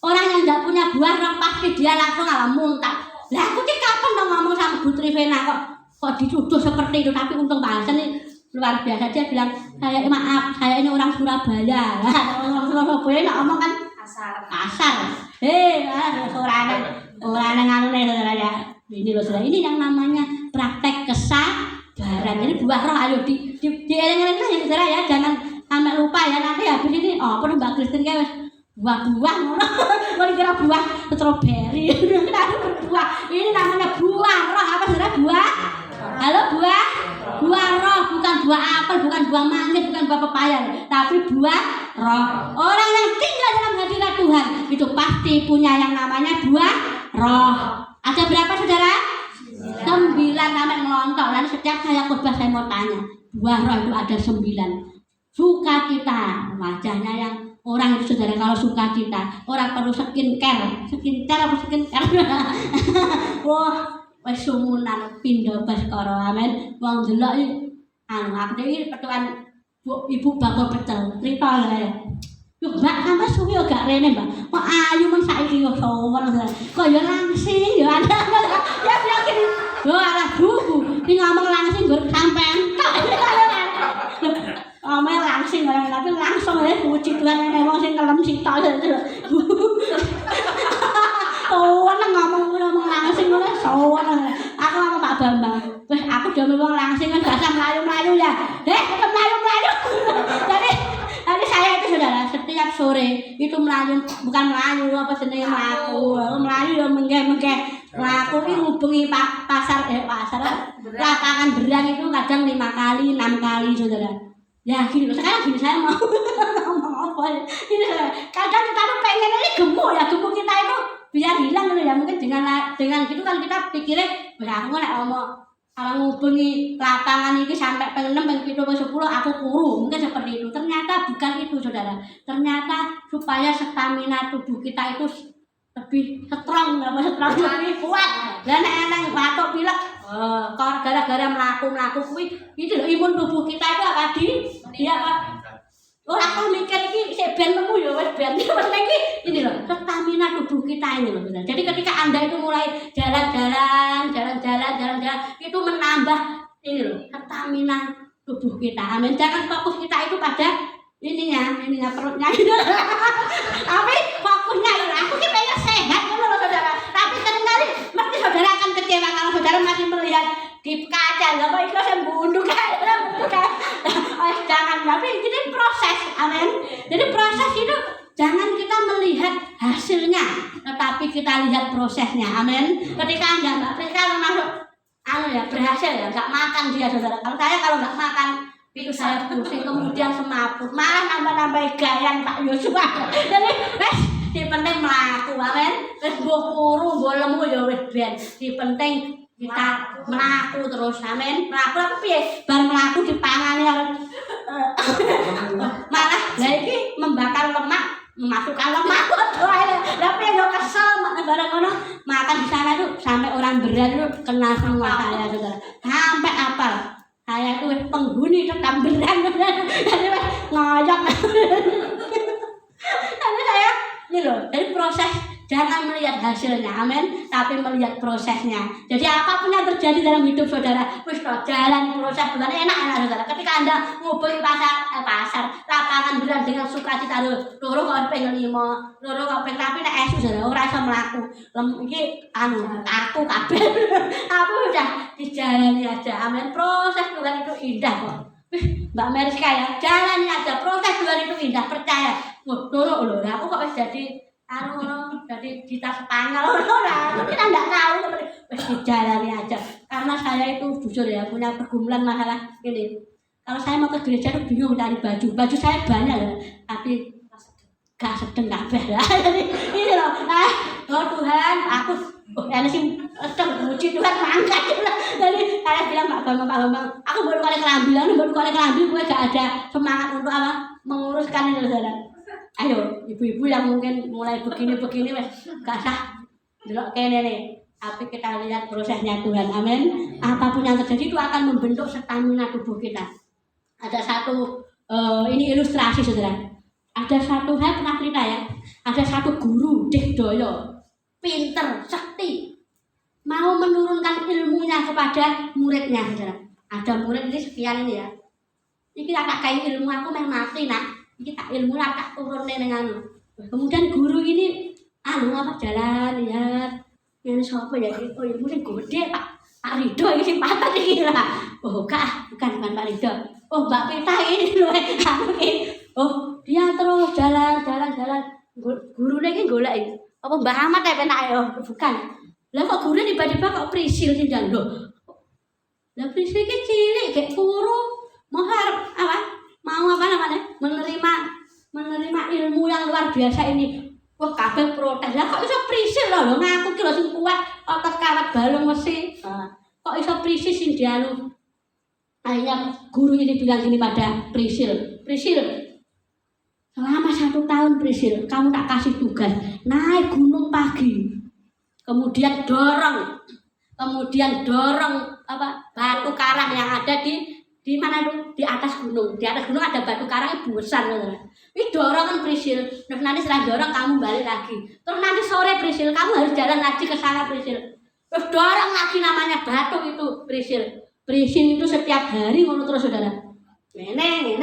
orang yang tidak punya buah roh pasti dia langsung muntah Lah aku ki kapan dong ngomong sama Bu Trivena kok dituduh seperti itu, tapi untung Pak Hasan ini luar biasa, dia bilang saya maaf saya ini orang Surabaya. Orang Surabaya nak ngomong kan kasar. Orang nganu nih saudara ya. Ini loh saudara, ini yang namanya praktek kesabaran. Jadi buah roh, ayo dieleng-eleng ya saudara ya, jangan sampai lupa ya, nanti habis ini perlu Mbak Kristin kayak buah-buah ngono. Mau dikira buah stroberi. Tapi berbuah. Ini namanya buah roh, apa saudara? Buah. Halo buah roh, bukan buah apel, bukan buah manggis, bukan buah pepaya, tapi buah roh. Orang yang tinggal dalam hadirat Tuhan itu pasti punya yang namanya buah roh. Ada berapa saudara? 9 sampai ngelontok. Lalu setiap saya khotbah saya mau tanya, buah roh itu ada 9. Sukacita, wajahnya yang orang itu saudara, kalau sukacita orang perlu skincare apa skincare. Wah, wis sumunan pindho Baskara, amin. Wong delok iki aku iki petukan Ibu bakul pecel. Cerita ya. Yuk Mbak, sampe suwi yo gak rene, Mbak. Kok ayu men saiki yo sowan. Kok yo langsing yo ada. Ya bilang gini. Yo alah Bu, iki ngomong langsing gur sampean tok. Ngomong langsing barang tapi langsung ya puji Tuhan nek wong sing kelem sitok. Ngomong langsing ngono sowan. Aku sama Pak Bambang. Wes aku dhewe wong langsing kan gak usah mlayu-mlayu ya. Tetep mlayu-mlayu. Jadi saya itu saudara setiap sore itu melayu, bukan melayu apa jenenge mlaku. Melayu ya mengke-mengke. Mlaku iki ngubungi pasar lapangan berang itu kadang 5 kali, 6 kali saudara. Ya gini loh, sekarang gini saya mau ngomong apa ya. Ini saudara, kadang kita tuh pengen ini gemuk ya, gemuk kita itu biar hilang gitu ya. Mungkin dengan gitu kan kita pikirnya, aku nek ngomong ngubungi lapangan ini sampai pengen 6, pengen 7, 10 aku kuru, mungkin seperti itu. Ternyata bukan itu saudara. Ternyata supaya stamina tubuh kita itu lebih strong, lebih kuat. Dan enak batuk pilek, gara-gara melaku kuwi itu loh, imun tubuh kita itu apa dia apa? Orang kok mikir iki sik ben nemu ya wis ben ini loh, stamina tubuh kita ini loh. Jadi ketika Anda itu mulai jalan-jalan itu menambah ini loh, stamina tubuh kita. Amin. Jangan fokus kita itu pada ininya perutnya. Tapi fokusnya itu aku ki pengen sehat ngono loh saudara. Tapi seringkali mesti saudara akan kecewa kalau saudara masih melihat di kaca, kok itu saya bundu kan. Jangan, tapi ini proses, amin. Jadi proses itu jangan kita melihat hasilnya, tetapi kita lihat prosesnya, amin. Ketika Anda Mbak Priska masuk berhasil ya, nggak makan dia saudara. Kalau nggak makan itu saya pusing, kemudian semaput, malah nambah gayang Pak Yosua. Jadi di penting melaku, amin. Wis mbok kuru, mbok lemu ya wis ben. Di penting kita melaku terus, amin. Melaku apa piye? Bar melaku dipangani malah lha iki membakar lemak, memasukkan lemak. Tapi yang kesel bareng ngono makan di sana itu sampai orang berat itu kenal semua saya saudara. Sampai apal. Saya itu penghuni tetap berat. Jadi ngoyok. Tapi saya ini loh, dari proses. Jangan melihat hasilnya, amin, tapi melihat prosesnya. Jadi apapun yang terjadi dalam hidup saudara, wis jalan proses bukan enak saudara. Ketika Anda ngubungi pasar lapangan berat dengan sukacita, loro kok pengen 5, loro kok pengen, tapi nek esu saudara ora iso mlaku. Iki aku kabeh. Aku udah dijalani aja, amin. Proses Tuhan itu indah kok. Mbak Meriska ya, jalani aja, proses Tuhan itu indah, percaya. Loro aku kok wis jadi jadi kita Spanyol kita enggak tahu wis dijalani aja karena saya itu jujur ya punya pergumulan masalah ini. Kalau saya mau ke gereja itu bingung cari baju saya banyak ya tapi gak sedeng kabeh lah. Ini loh oh Tuhan aku ini sih puji Tuhan mangkat. Jadi saya bilang Pak Bambang aku baru kali kelambi gue gak ada semangat untuk menguruskan ini saudara. Ayo ibu-ibu yang mungkin mulai begini wes gak sah delok kene nih. Tapi kita lihat prosesnya Tuhan, amin. Apapun yang terjadi itu akan membentuk stamina tubuh kita. Ada satu ini ilustrasi saudara. Ada satu saya pernah cerita ya. Ada satu guru Digdaya, pinter, sakti. mau menurunkan ilmunya kepada muridnya, saudara. Ada murid ini sekian ini ya. Ini tak kayak ilmu aku memang mati nak. Ini tak ilmu lah tak turun dengan. Kemudian guru ini jalan lihat. Yang siapa ya? Oh ilmu ini gede Pak Rido ini sih patah ini lah. Oh bukan Pak Rido. Oh Mbak Pita ini loh. Oh dia terus jalan. Gurunya ini golek ini. Apa Mbak Ahmad ya penak ya? Bukan. Lah kok guru tiba-tiba kok prisil sih jan lho. Lah prisil ki cilik kayak guru mau menerima ilmu yang luar biasa ini. Wah kabeh protes. Lah kok iso prisil lho ngaku ki lho sing kuat otot kawat balung mesti. Kok iso prisil sing dianu. Akhirnya guru ini bilang gini pada Prisil, selama 1 tahun Prisil, kamu tak kasih tugas naik gunung pagi, kemudian dorong batu karang yang ada di mana itu di atas gunung ada batu karang besar, ini dorongan Prisil, terus nanti setelah dorong kamu balik lagi, terus nanti sore Prisil kamu harus jalan lagi ke sana Prisil, terus dorong lagi namanya batu itu Prisil itu setiap hari ngono terus saudara. Ngene.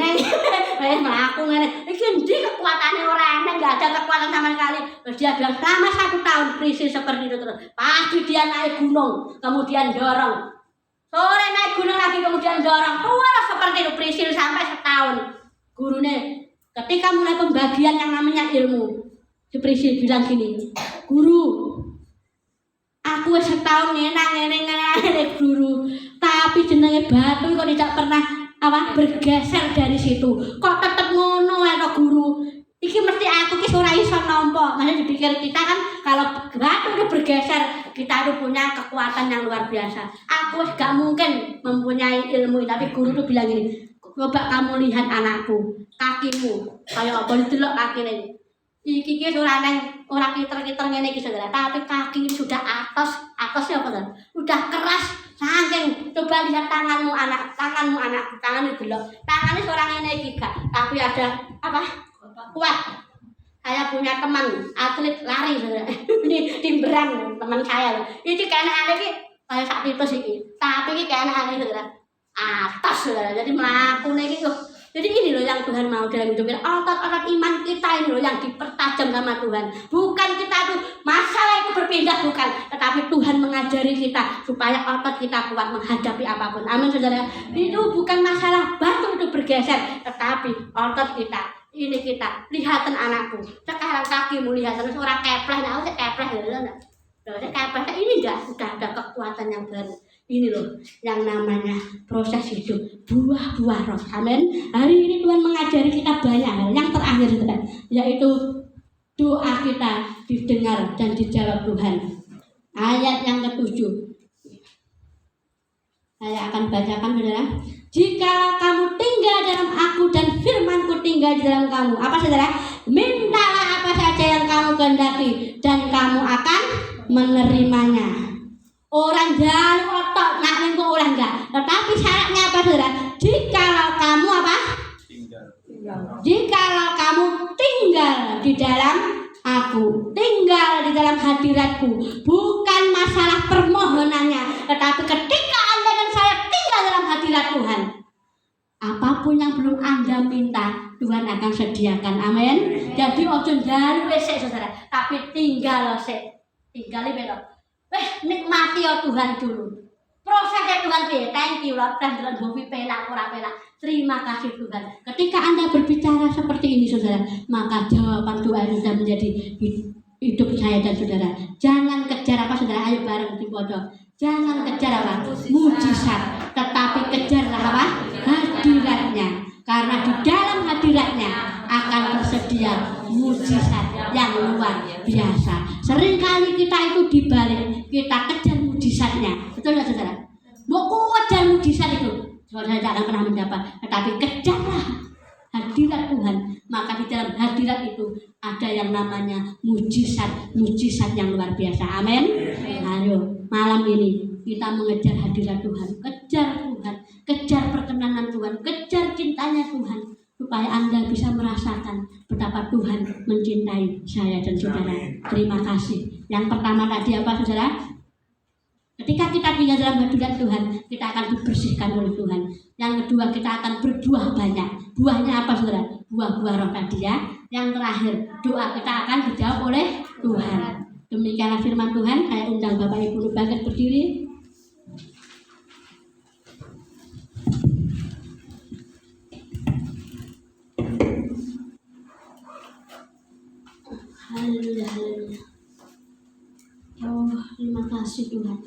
Melaku ngene. Iki endi kekuatannya orang aneh, enggak ada kekuatan sama sekali. Terus dia bilang selama 1 tahun Prisil seperti itu terus. Pagi dia naik gunung, kemudian dorong. Sore naik gunung lagi kemudian dorong. Terus seperti itu Prisil sampai setahun. Gurunya ketika mulai pembagian yang namanya ilmu, si Prisil bilang gini, "Guru, aku setahun ngene guru, tapi jenenge batu kok tidak pernah bergeser dari situ. Kok tetep ngono ya guru? Iki mesti aku ki ora iso nampa." Maksudnya dipikir kita kan kalau batu itu bergeser, kita itu punya kekuatan yang luar biasa. Aku gak mungkin mempunyai ilmu, tapi guru itu bilang gini, "Coba kamu lihat anakku, kakimu kayak apa didelok kakine. Iki ora kiter-kiter ngene iki saudara, tapi kaki sudah atasnya apa kan? Udah keras saking. Coba lihat tanganmu anakku, tangan delok. Tangannya seorang ngene iki gak, tapi ada kuat. Saya punya teman atlet lari saudara. Ini timberan teman saya. Ini kayaknya aneh iki kayak sak titus iki. Tapi iki kayaknya aneh saudara. Atas saudara. Jadi mlakune iki jadi ini loh yang Tuhan mau dalam hidup kita. Otot-otot iman kita ini loh yang dipertajam sama Tuhan. Bukan kita tuh masalah itu berpindah, bukan. Tetapi Tuhan mengajari kita supaya otot kita kuat menghadapi apapun. Amin saudara. Itu bukan masalah batu itu bergeser, tetapi otot kita. Ini kita lihatan anakku. Sekarang kakimu lihatan seorang kepleh. Nah, saya kepleh ini sudah ada kekuatan yang baru. Ini loh yang namanya proses hidup, buah-buah roh. Amin. Hari ini Tuhan mengajari kita banyak hal. Yang terakhir yaitu doa kita didengar dan dijawab Tuhan. Ayat yang ke-7. Saya akan bacakan saudara. Jika kamu tinggal dalam aku dan firmanku tinggal di dalam kamu, apa saudara? Mintalah apa saja yang kamu kehendaki dan kamu akan menerimanya. Orang jalan otot nak minggu orang enggak. Tetapi syaratnya apa saudara? Jikalau kamu tinggal di dalam aku, tinggal di dalam hadiratku, bukan masalah permohonannya, tetapi ketika Anda dan saya tinggal dalam hadirat Tuhan, apapun yang belum Anda minta, Tuhan akan sediakan. Amin. Jadi ojo njaluk wis saudara, tapi tinggal nikmati ya Tuhan dulu. Prosesnya Tuhan thank you Lord, dan dalam bumi penak ora penak. Terima kasih Tuhan. Ketika Anda berbicara seperti ini saudara, maka jawaban doa sudah menjadi hidup saya dan saudara. Jangan kejar apa saudara, ayo bareng di bodoh. Jangan kejar apa? Mujizat, tetapi kejarlah apa? Hadiratnya. Karena di dalam hadiratnya akan tersedia mujizat yang luar biasa. Seringkali kita itu dibalik, kita kejar mujizatnya. Betul nggak saudara? Mau kejar mujizat itu, saudara tidak akan pernah mendapat. Tetapi kejarlah hadirat Tuhan. Maka di dalam hadirat itu ada yang namanya mujizat yang luar biasa. Amin. Ayo malam ini kita mengejar hadirat Tuhan, kejar Tuhan, kejar perkenanan Tuhan, kejar cintanya Tuhan, supaya Anda bisa merasakan betapa Tuhan mencintai saya dan saudara. Terima kasih. Yang pertama tadi apa saudara? Ketika kita tinggal dalam hadirat Tuhan, kita akan dibersihkan oleh Tuhan. Yang kedua, kita akan berbuah banyak. Buahnya apa, saudara? Buah-buah roh tadi ya. Yang terakhir, doa kita akan dijawab oleh Tuhan. Demikianlah firman Tuhan. Saya undang Bapak Ibu bangkit berdiri. Haleluya, haleluya. Oh, terima kasih Tuhan.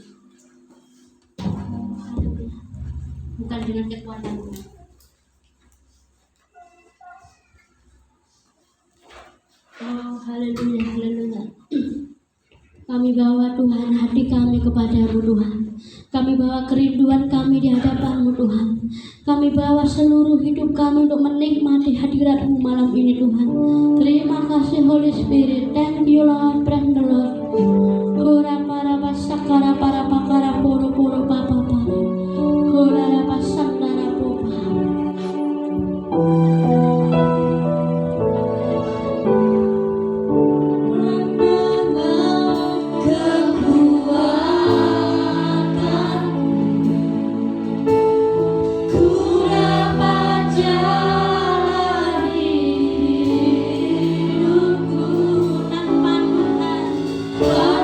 Oh, haleluya. Bukan dengan kekuatanmu. Oh, haleluya, haleluya. Kami bawa Tuhan hati kami kepadamu Tuhan. Kami bawa kerinduan kami di hadapanmu Tuhan. Kami bawa seluruh hidup kami untuk menikmati hadiratmu malam ini Tuhan. Terima kasih Holy Spirit. Thank you Lord, praise the Lord. Ora para basakara para pakara poro poro papa pare. Ora basandara popa. Tanpa Tuhan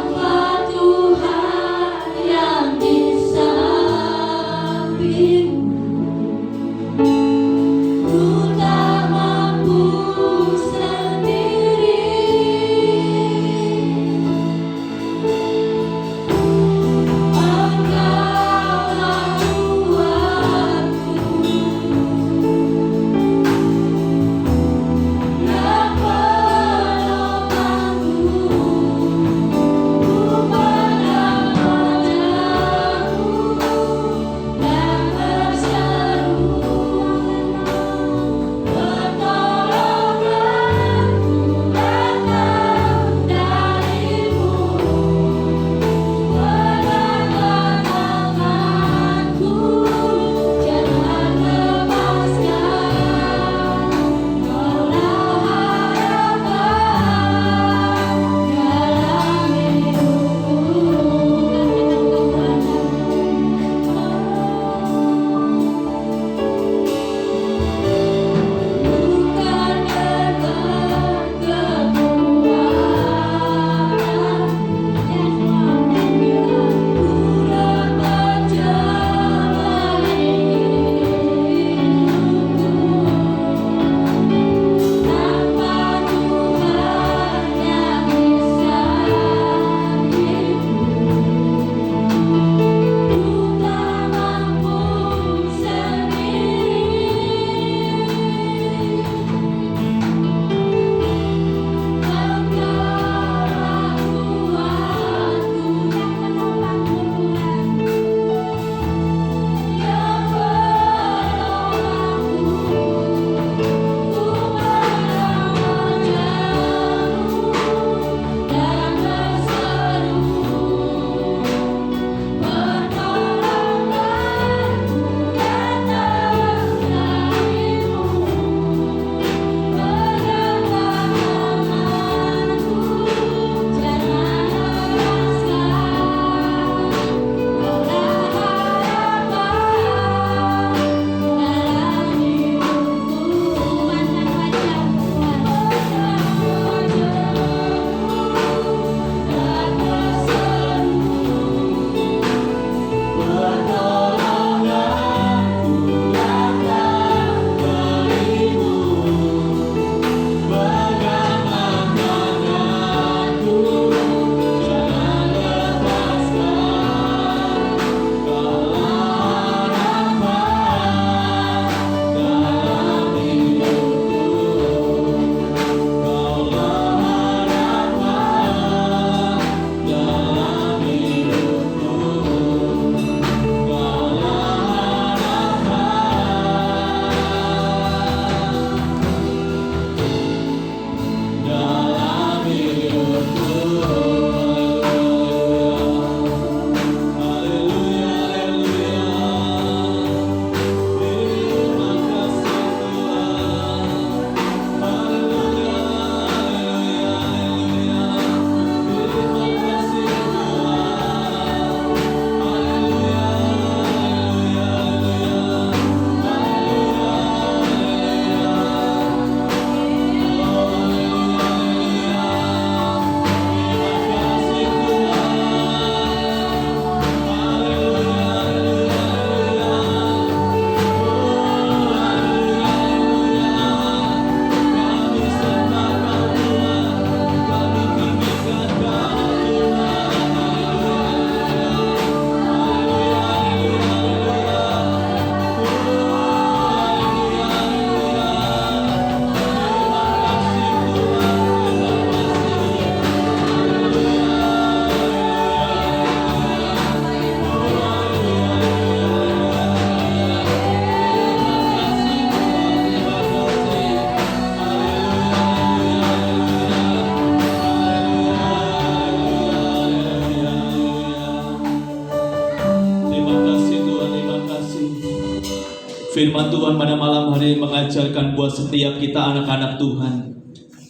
Firman Tuhan pada malam hari ini mengajarkan buat setiap kita anak-anak Tuhan.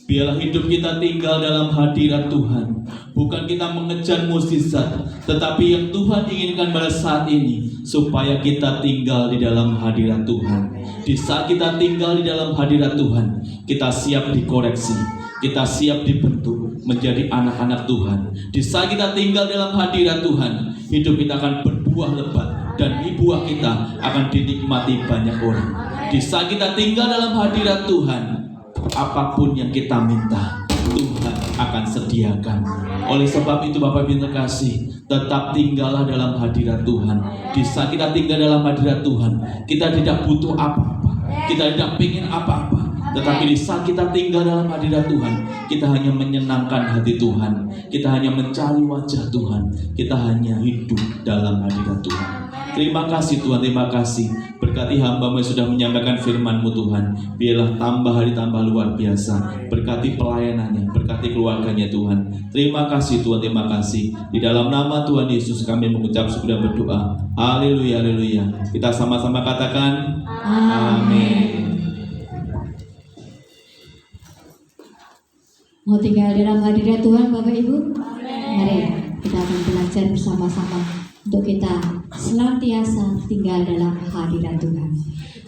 Biarlah hidup kita tinggal dalam hadirat Tuhan. Bukan kita mengejar mukjizat, tetapi yang Tuhan inginkan pada saat ini, supaya kita tinggal di dalam hadirat Tuhan. Di saat kita tinggal di dalam hadirat Tuhan, kita siap dikoreksi, kita siap dibentuk menjadi anak-anak Tuhan. Di saat kita tinggal dalam hadirat Tuhan, hidup kita akan berbuah lebat, dan buah kita akan dinikmati banyak orang. Di saat kita tinggal dalam hadirat Tuhan, apapun yang kita minta, Tuhan akan sediakan. Oleh sebab itu Bapak Ibu terkasih, tetap tinggallah dalam hadirat Tuhan. Di saat kita tinggal dalam hadirat Tuhan, kita tidak butuh apa-apa, kita tidak ingin apa-apa. Tetapi di saat kita tinggal dalam hadirat Tuhan, kita hanya menyenangkan hati Tuhan, kita hanya mencari wajah Tuhan, kita hanya hidup dalam hadirat Tuhan. Terima kasih Tuhan, terima kasih. Berkati hamba-Mu yang sudah menyampaikan firman-Mu Tuhan. Biarlah tambah hari tambah luar biasa. Berkati pelayanannya, berkati keluarganya Tuhan. Terima kasih Tuhan, terima kasih. Di dalam nama Tuhan Yesus kami mengucap syukur dan berdoa. Haleluya, haleluya. Kita sama-sama katakan amin. Mau tinggal dalam hadirat Tuhan Bapak Ibu? Mari kita akan belajar bersama-sama untuk kita senantiasa tinggal dalam hadirat Tuhan.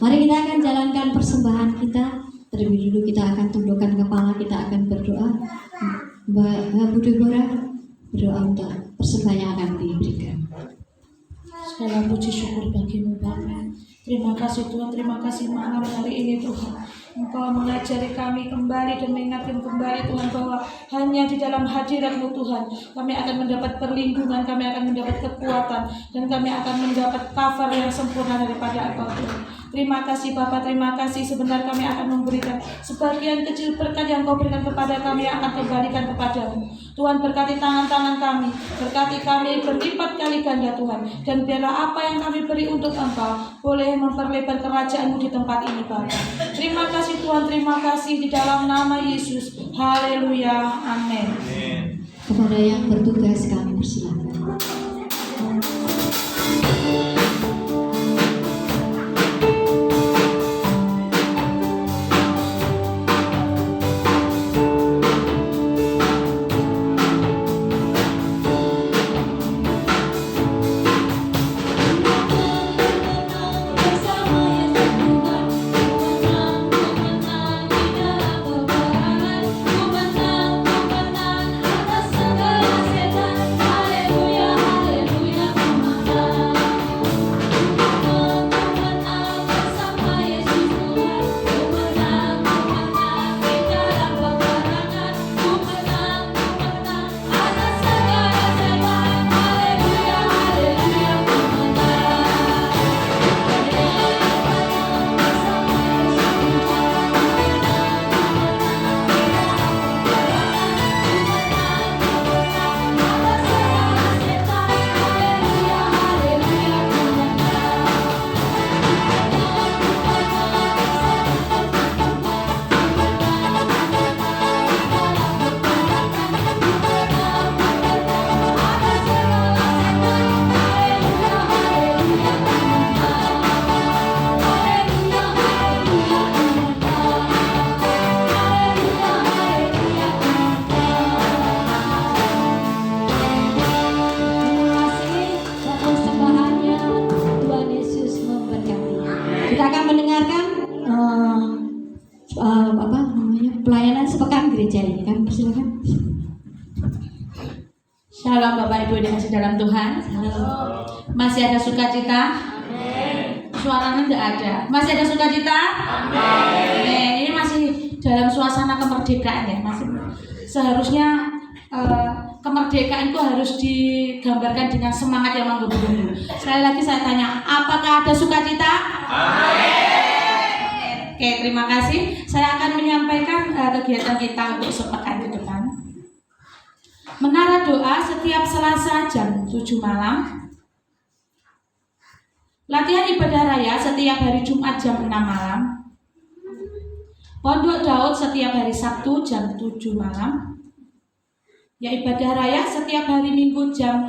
Mari kita akan jalankan persembahan kita. Terlebih dulu kita akan tundukkan kepala, kita akan berdoa. Mbak Bu Deborah berdoa untuk persembahan yang akan diberikan. Segala puji syukur bagimu Bapa. Terima kasih Tuhan, terima kasih malam hari ini Tuhan. Engkau mengajari kami kembali dan mengingatkan kembali Tuhan bahwa hanya di dalam hadirat-Mu Tuhan kami akan mendapat perlindungan, kami akan mendapat kekuatan, dan kami akan mendapat cover yang sempurna daripada Engkau Tuhan. Terima kasih Bapa, terima kasih. Sebentar kami akan memberikan sebagian kecil berkat yang Kau berikan kepada kami yang akan kembalikan kepadamu. Tuhan berkati tangan-tangan kami, berkati kami berlipat kali ganda Tuhan, dan biarlah apa yang kami beri untuk Engkau boleh memperlebar kerajaan-Mu di tempat ini Bapa. Terima kasih Tuhan, terima kasih di dalam nama Yesus. Haleluya, amin. Kepada yang bertugas kami persilakan. Pelayanan sepekan gereja ini kan, persilakan. Shalom Bapak Ibu yang dikasih dalam Tuhan. Masih ada sukacita? Suaranya tidak ada. Masih ada sukacita? Amin. Ini masih dalam suasana kemerdekaan ya. Masih seharusnya kemerdekaan itu harus digambarkan dengan semangat yang menggebu-gebu. Sekali lagi saya tanya, apakah ada sukacita? Amin. Oke, terima kasih. Saya akan menyampaikan kegiatan kita untuk sepekan ke depan. Menara doa setiap Selasa jam 7 malam. Latihan ibadah raya setiap hari Jumat jam 6 malam. Pondok Daud setiap hari Sabtu jam 7 malam. Ya, ibadah raya setiap hari Minggu jam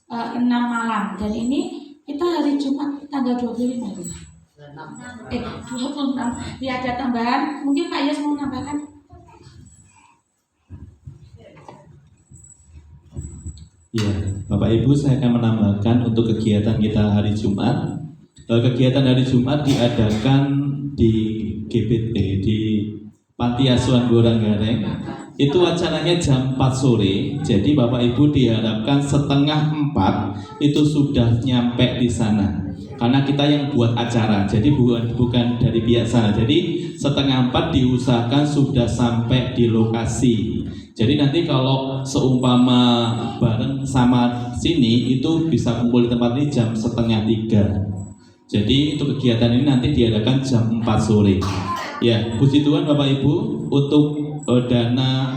6 malam. Dan ini kita hari Jumat tanggal 25. 26. Ya, ada tambahan. Mungkin Pak Yos mau menambahkan. Ya, Bapak Ibu, saya akan menambahkan untuk kegiatan kita hari Jumat. Kegiatan hari Jumat diadakan di GBT, di Panti Asuhan Goranggareng. Itu acaranya jam 4 sore. Jadi Bapak Ibu diharapkan setengah 4 itu sudah nyampe di sana. Karena kita yang buat acara, jadi bukan dari pihak sana. Jadi setengah 4 diusahakan sudah sampai di lokasi. Jadi nanti kalau seumpama bareng sama sini itu bisa kumpul di tempat ini jam setengah 3. Jadi untuk kegiatan ini nanti diadakan jam 4 sore. Ya, puji Tuhan Bapak Ibu, untuk dana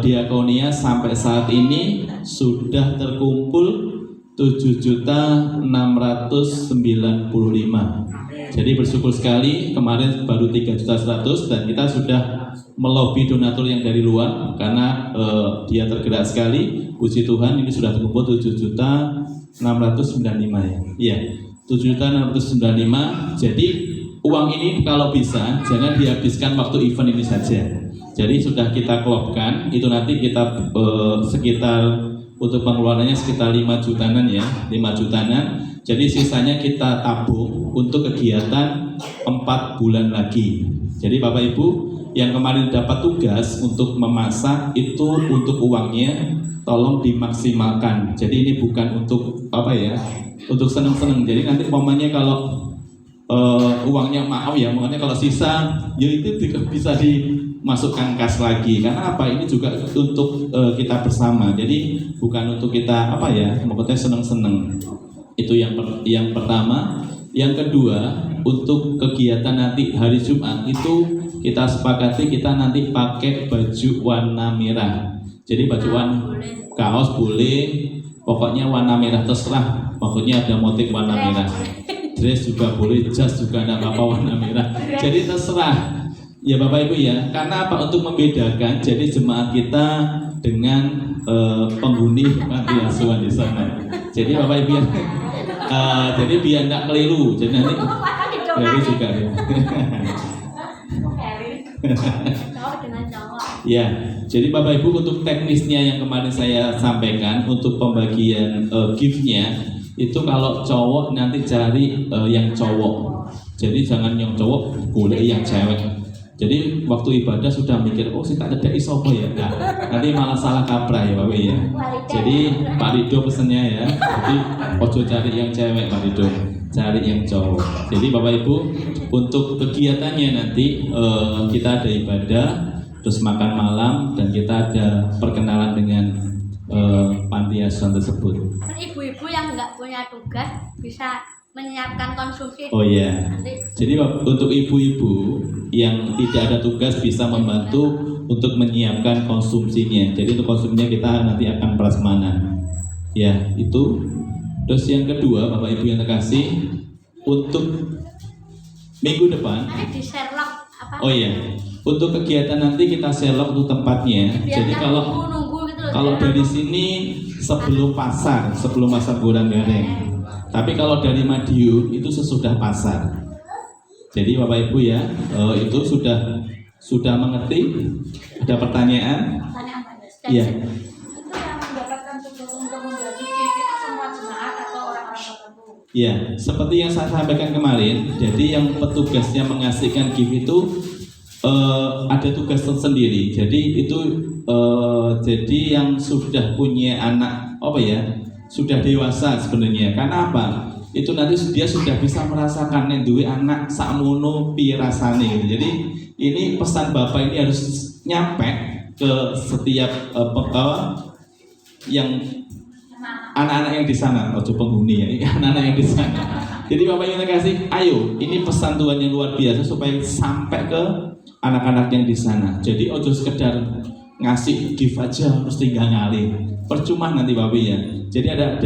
diakonia sampai saat ini sudah terkumpul 7.695. Jadi bersyukur sekali, kemarin baru 3.100.000 dan kita sudah melobi donatur yang dari luar karena dia tergerak sekali. Puji Tuhan ini sudah terkumpul 7.695 ya. Iya, 7.695. Jadi uang ini kalau bisa jangan dihabiskan waktu event ini saja. Jadi sudah kita klopkan, itu nanti kita sekitar untuk pengeluarannya sekitar 5 jutaan ya, 5 jutaan. Jadi sisanya kita tabung untuk kegiatan 4 bulan lagi. Jadi Bapak Ibu yang kemarin dapat tugas untuk memasak itu untuk uangnya tolong dimaksimalkan. Jadi ini bukan untuk apa ya, untuk seneng-seneng. Jadi nanti momennya kalau uangnya maaf ya, makanya kalau sisa ya itu bisa dimasukkan kas lagi. Karena apa? Ini juga untuk kita bersama. Jadi bukan untuk kita apa ya, maksudnya seneng-seneng. Itu yang pertama. Yang kedua, untuk kegiatan nanti hari Jumat itu kita sepakati kita nanti pakai baju warna merah. Jadi baju warna kaos boleh, pokoknya warna merah terserah. Pokoknya ada motif warna merah. Dress juga boleh, jas juga ada apa warna merah. Jadi terserah. Ya Bapak Ibu ya, karena apa? Untuk membedakan. Jadi jemaat kita dengan penghuni panti asuhan di sana. Jadi Bapak Ibu ya, jadi biar nggak keliru. Jadi nanti dari juga ya. Ya, jadi Bapak Ibu untuk teknisnya yang kemarin saya sampaikan untuk pembagian gift-nya itu kalau cowok nanti cari yang cowok. Jadi jangan yang cowok, boleh yang cewek. Jadi waktu ibadah sudah mikir, oh sih tak ada isopo ya, nah, nanti malah salah kaprah ya Bapak ya. Jadi Pak Rido pesennya ya, jadi ojo cari yang cewek Pak Rido, cari yang cowok. Jadi Bapak Ibu untuk kegiatannya nanti kita ada ibadah, terus makan malam dan kita ada perkenalan dengan panti asuhan tersebut. Ibu-ibu yang nggak punya tugas bisa menyiapkan konsumsi. Oh iya. Jadi untuk ibu-ibu yang tidak ada tugas bisa membantu untuk menyiapkan konsumsinya. Jadi untuk konsumsinya kita nanti akan prasmanan. Ya, itu. Terus yang kedua, Bapak Ibu yang terkasih, untuk minggu depan. Nanti di Sherlock apa? Oh iya. Untuk kegiatan nanti kita Sherlock untuk tempatnya. Jadi kalau dari sini sebelum pasar Goranggareng. Tapi kalau dari Madiun itu sesudah pasar. Jadi Bapak Ibu ya, itu sudah mengerti? Ada pertanyaan? Iya. Itu yang mendapatkan tugas untuk membagi gift itu semua jemaat atau orang-orang tertentu? Ya, seperti yang saya sampaikan kemarin. Jadi yang petugasnya mengasihkan gift itu ada tugas tersendiri. Jadi itu jadi yang sudah punya anak apa ya? Sudah dewasa sebenarnya. Karena apa? Itu nanti dia sudah bisa merasakan nek duwe anak sakmono piye rasane gitu. Jadi ini pesan Bapak ini harus nyampe ke setiap yang anak-anak yang di sana, ojo penghuni ya, anak-anak yang di sana. Jadi Bapak yang kasih, ayo, ini pesan Tuhan yang luar biasa supaya sampai ke anak-anak yang di sana. Jadi ojo sekedar ngasih gift aja terus tinggal ngalih. Percuma nanti Bapak ya. Jadi ada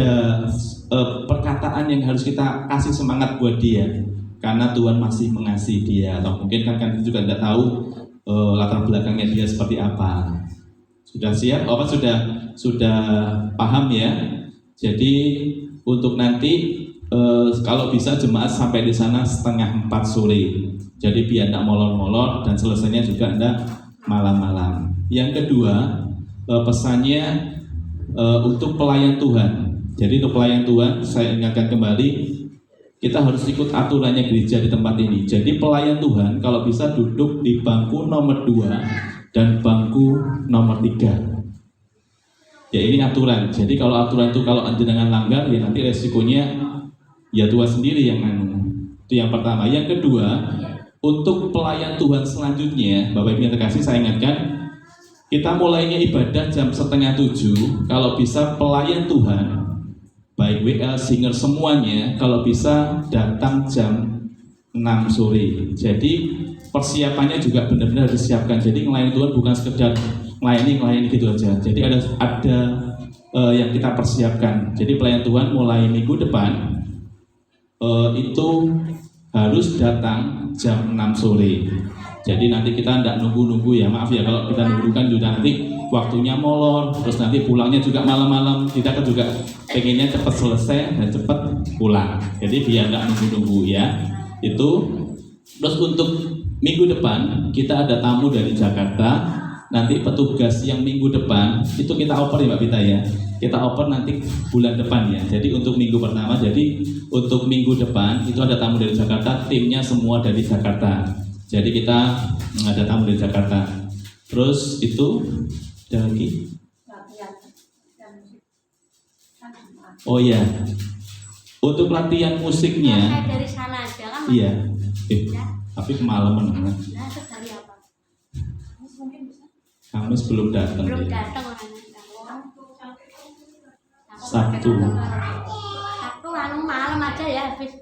perkataan yang harus kita kasih semangat buat dia karena Tuhan masih mengasihi dia. Atau mungkin kan juga tidak tahu latar belakangnya dia seperti apa. Sudah siap? Sudah paham ya? Jadi untuk nanti kalau bisa jemaat sampai di sana 3:30 sore. Jadi biar tidak molor-molor dan selesainya juga tidak malam-malam. Yang kedua, pesannya untuk pelayan Tuhan. Jadi untuk pelayan Tuhan, saya ingatkan kembali, kita harus ikut aturannya gereja di tempat ini. Jadi pelayan Tuhan kalau bisa duduk di bangku nomor 2 dan bangku nomor 3. Ya ini aturan. Jadi kalau aturan itu kalau jenengan langgar, ya nanti resikonya ya Tuhan sendiri yang itu yang pertama. Yang kedua, untuk pelayan Tuhan selanjutnya, Bapak Ibu yang terkasih, saya ingatkan, kita mulainya ibadah jam 6:30. Kalau bisa pelayan Tuhan, baik WL, singer semuanya, kalau bisa datang jam 6 sore. Jadi persiapannya juga benar-benar disiapkan. Jadi melayani Tuhan bukan sekedar melayani gitu aja. Jadi ada yang kita persiapkan. Jadi pelayan Tuhan mulai minggu depan itu harus datang jam 6 sore. Jadi nanti kita tidak nunggu-nunggu ya, maaf ya kalau kita nunggu kan juga nanti waktunya molor, terus nanti pulangnya juga malam-malam. Kita kan juga pengennya cepat selesai dan cepat pulang. Jadi biar tidak nunggu-nunggu ya. Itu. Terus untuk minggu depan kita ada tamu dari Jakarta. Nanti petugas yang minggu depan itu kita oper ya Mbak Vita ya. Kita oper nanti bulan depan ya. Jadi untuk minggu pertama, jadi untuk minggu depan itu ada tamu dari Jakarta, timnya semua dari Jakarta. Jadi kita ada tamu dari Jakarta. Terus itu ada lagi. Oh iya. Untuk latihan musiknya. Dari sana aja kan. Iya. Tapi kemalaman. Nah, itu dari apa? Kamis belum datang. Belum Ya. datang orangnya. Sabtu. Sabtu anu malam aja ya habis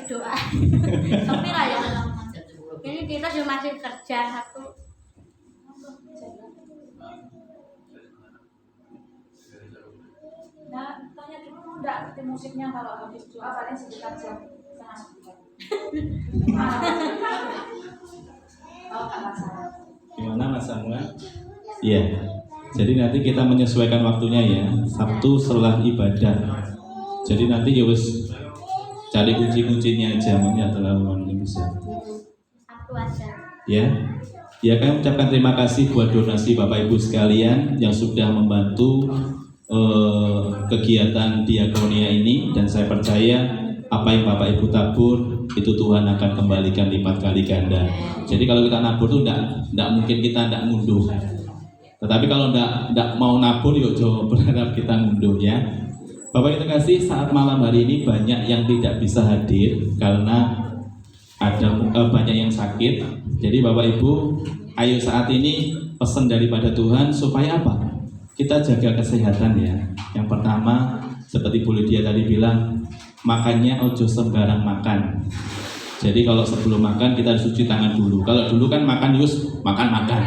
doa. Tapi lah ya. Ini kita juga masih kerja Sabtu. Nah, tanya dulu enggak tim musiknya kalau habis doa paling sekitar jam 8:30. Kalau nggak masalah. Gimana Mas Samuel? Iya. Jadi nanti kita menyesuaikan waktunya ya. Sabtu setelah ibadah. Jadi nanti ya wis cari kunci-kuncinya aja, mungkin terlalu bisa. Sabtu aja. Ya. Ya, kami ucapkan terima kasih buat donasi Bapak Ibu sekalian yang sudah membantu kegiatan diakonia ini, dan saya percaya apa yang Bapak Ibu tabur itu Tuhan akan kembalikan lipat kali ganda. Jadi kalau kita nabur tuh enggak mungkin kita enggak ngunduh. Tetapi kalau enggak mau nabur yuk coba berharap kita ngunduh ya. Bapak Ibu terkasih, saat malam hari ini banyak yang tidak bisa hadir karena ada banyak yang sakit. Jadi Bapak Ibu, ayo saat ini pesan daripada Tuhan supaya apa? Kita jaga kesehatan ya. Yang pertama, seperti Bu Lydia tadi bilang, makannya ojo sembarang makan. Jadi kalau sebelum makan kita harus cuci tangan dulu. Kalau dulu kan makan makan.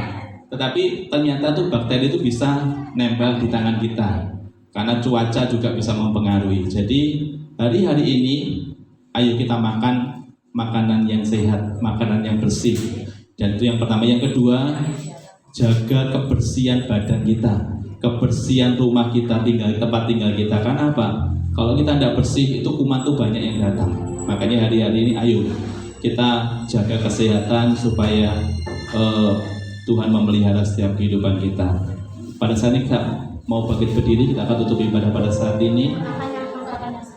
Tetapi ternyata tuh bakteri itu bisa nempel di tangan kita. Karena cuaca juga bisa mempengaruhi. Jadi hari-hari ini ayo kita makan makanan yang sehat, makanan yang bersih. Dan itu yang pertama. Yang kedua, jaga kebersihan badan kita, kebersihan rumah kita, tempat tinggal kita. Karena apa? Kalau kita tidak bersih, itu kuman tuh banyak yang datang. Makanya hari-hari ini ayo kita jaga kesehatan supaya Tuhan memelihara setiap kehidupan kita. Pada saat ini kita mau bangkit berdiri, kita akan tutup ibadah pada saat ini.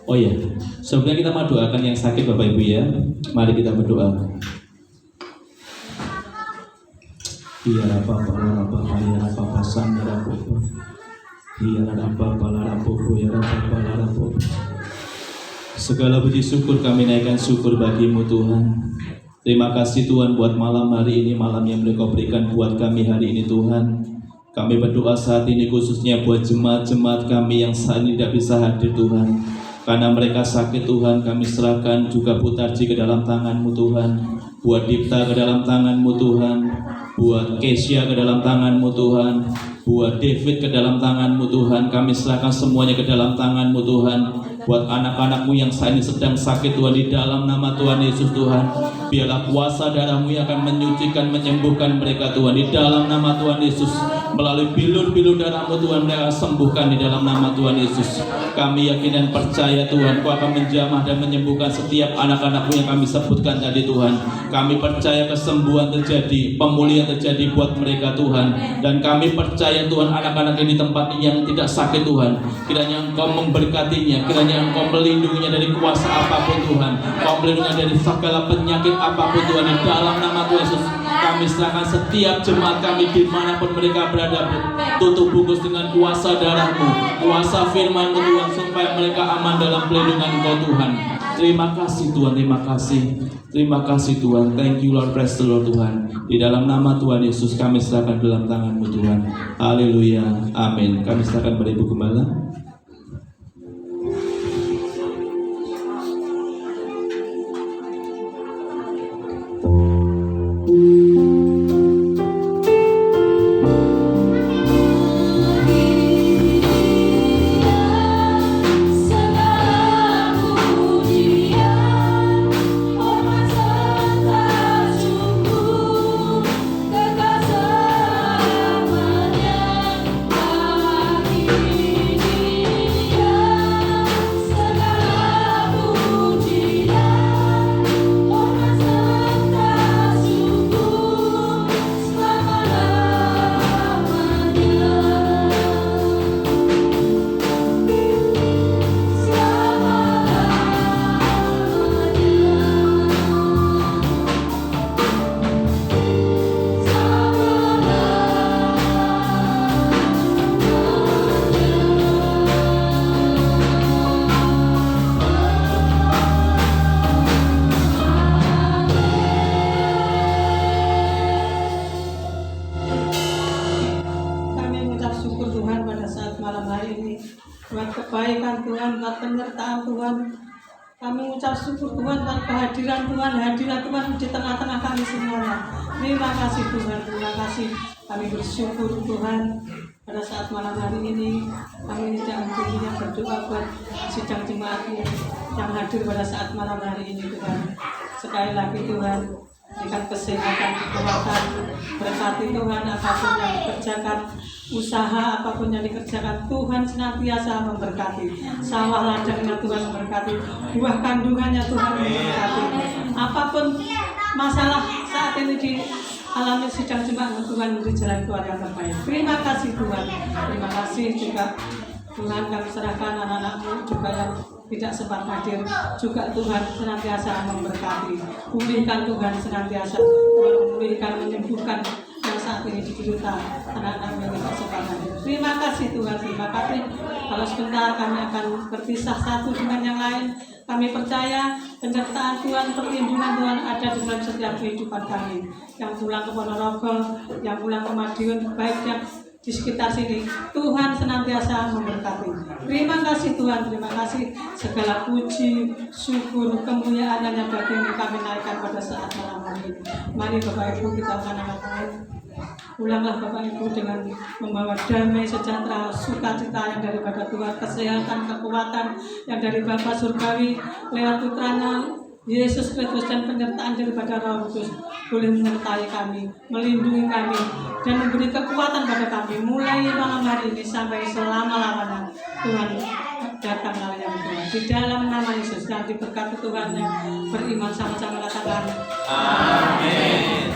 Oh iya, sebelumnya kita mau doakan yang sakit Bapak Ibu ya. Mari kita berdoa. Iya apa ya apa pasan ya apa. Iya apa ya apa. Segala puji syukur kami naikkan syukur bagimu Tuhan. Terima kasih Tuhan buat malam hari ini, malam yang Engkau berikan buat kami hari ini Tuhan. Kami berdoa saat ini khususnya buat jemaat-jemaat kami yang saat ini tidak bisa hadir Tuhan. Karena mereka sakit Tuhan, kami serahkan juga Putarji ke dalam tangan-Mu Tuhan. Buat Dipta ke dalam tangan-Mu Tuhan. Buat Kesia ke dalam tangan-Mu Tuhan. Buat David ke dalam tangan-Mu Tuhan. Kami serahkan semuanya ke dalam tangan-Mu Tuhan. Buat anak-anak-Mu yang saat ini sedang sakit Tuhan, di dalam nama Tuhan Yesus Tuhan. Biarlah kuasa darah-Mu yang akan menyucikan, menyembuhkan mereka Tuhan. Di dalam nama Tuhan Yesus. Melalui bilur-bilur darah-Mu Tuhan, mereka sembuhkan di dalam nama Tuhan Yesus. Kami yakin dan percaya Tuhan, Kau akan menjamah dan menyembuhkan setiap anak-anak-Mu yang kami sebutkan tadi Tuhan. Kami percaya kesembuhan terjadi, pemulihan terjadi buat mereka Tuhan. Dan kami percaya Tuhan, anak-anak ini di tempat ini yang tidak sakit Tuhan, kiranya Engkau memberkatinya, kiranya Engkau melindunginya dari kuasa apapun Tuhan, Engkau melindunginya dari segala penyakit apapun Tuhan. Di dalam nama Tuhan Yesus kami serahkan setiap jemaat kami dimanapun mereka berada, tutup bungkus dengan kuasa darah-Mu, kuasa firman-Mu Tuhan, supaya mereka aman dalam pelindungan Engkau Tuhan. Terima kasih Tuhan, terima kasih. Terima kasih Tuhan. Thank you Lord, praise the Lord Tuhan. Di dalam nama Tuhan Yesus kami serahkan dalam tangan-Mu Tuhan. Haleluya. Amin. Kami serahkan pada Ibu Gembala. buat kebaikan Tuhan, buat penyertaan Tuhan. Kami mengucap syukur Tuhan buat kehadiran Tuhan, hadirat Tuhan di tengah-tengah kami semuanya. Terima kasih Tuhan, terima kasih. Kami bersyukur Tuhan pada saat malam hari ini. Kami tidak hanya berdoa buat sidang jemaat yang hadir pada saat malam hari ini Tuhan. Sekali lagi Tuhan, berikan kesehatan, kekuatan, berkati Tuhan apapun yang dikerjakan, usaha apapun yang dikerjakan, Tuhan senantiasa memberkati. Sawah ladangnya Tuhan memberkati, buah kandungannya Tuhan memberkati. Apapun masalah saat ini dialami sidang jemaat, Tuhan beri jalan keluar yang terbaik. Terima kasih Tuhan, terima kasih juga Tuhan. Kami serahkan anak-anak-Mu juga yang tidak sempat hadir, juga Tuhan senantiasa memberkati. Pulihkan Tuhan senantiasa, memulihkan, menyembuhkan yang saat ini diderita anak-anak yang tidak sempat hadir. Terima kasih Tuhan, terima kasih. Kalau sebentar kami akan berpisah satu dengan yang lain, kami percaya penyertaan Tuhan, perlindungan Tuhan ada di dalam setiap kehidupan kami. Yang pulang ke Ponorogo, yang pulang ke Madiun, baik yang di sekitar sini, Tuhan senantiasa memberkati. Terima kasih Tuhan, terima kasih. Segala puji, syukur, kemuliaan yang bagi kami naikkan pada saat malam hari ini. Mari Bapak Ibu kita akan angkat. Pulanglah Bapak Ibu dengan membawa damai, sejahtera, sukacita yang daripada Tuhan, kesehatan, kekuatan yang dari Bapa Surgawi lewat Putranya Yesus Kristus, dan penyertaan daripada Roh Kudus boleh menyertai kami, melindungi kami, dan memberi kekuatan pada kami mulai malam hari ini sampai selama-lamanya. Tuhan datanglah yang Tuhan di dalam nama Yesus, dan diberkati Tuhan yang beriman sama-sama katakan amin.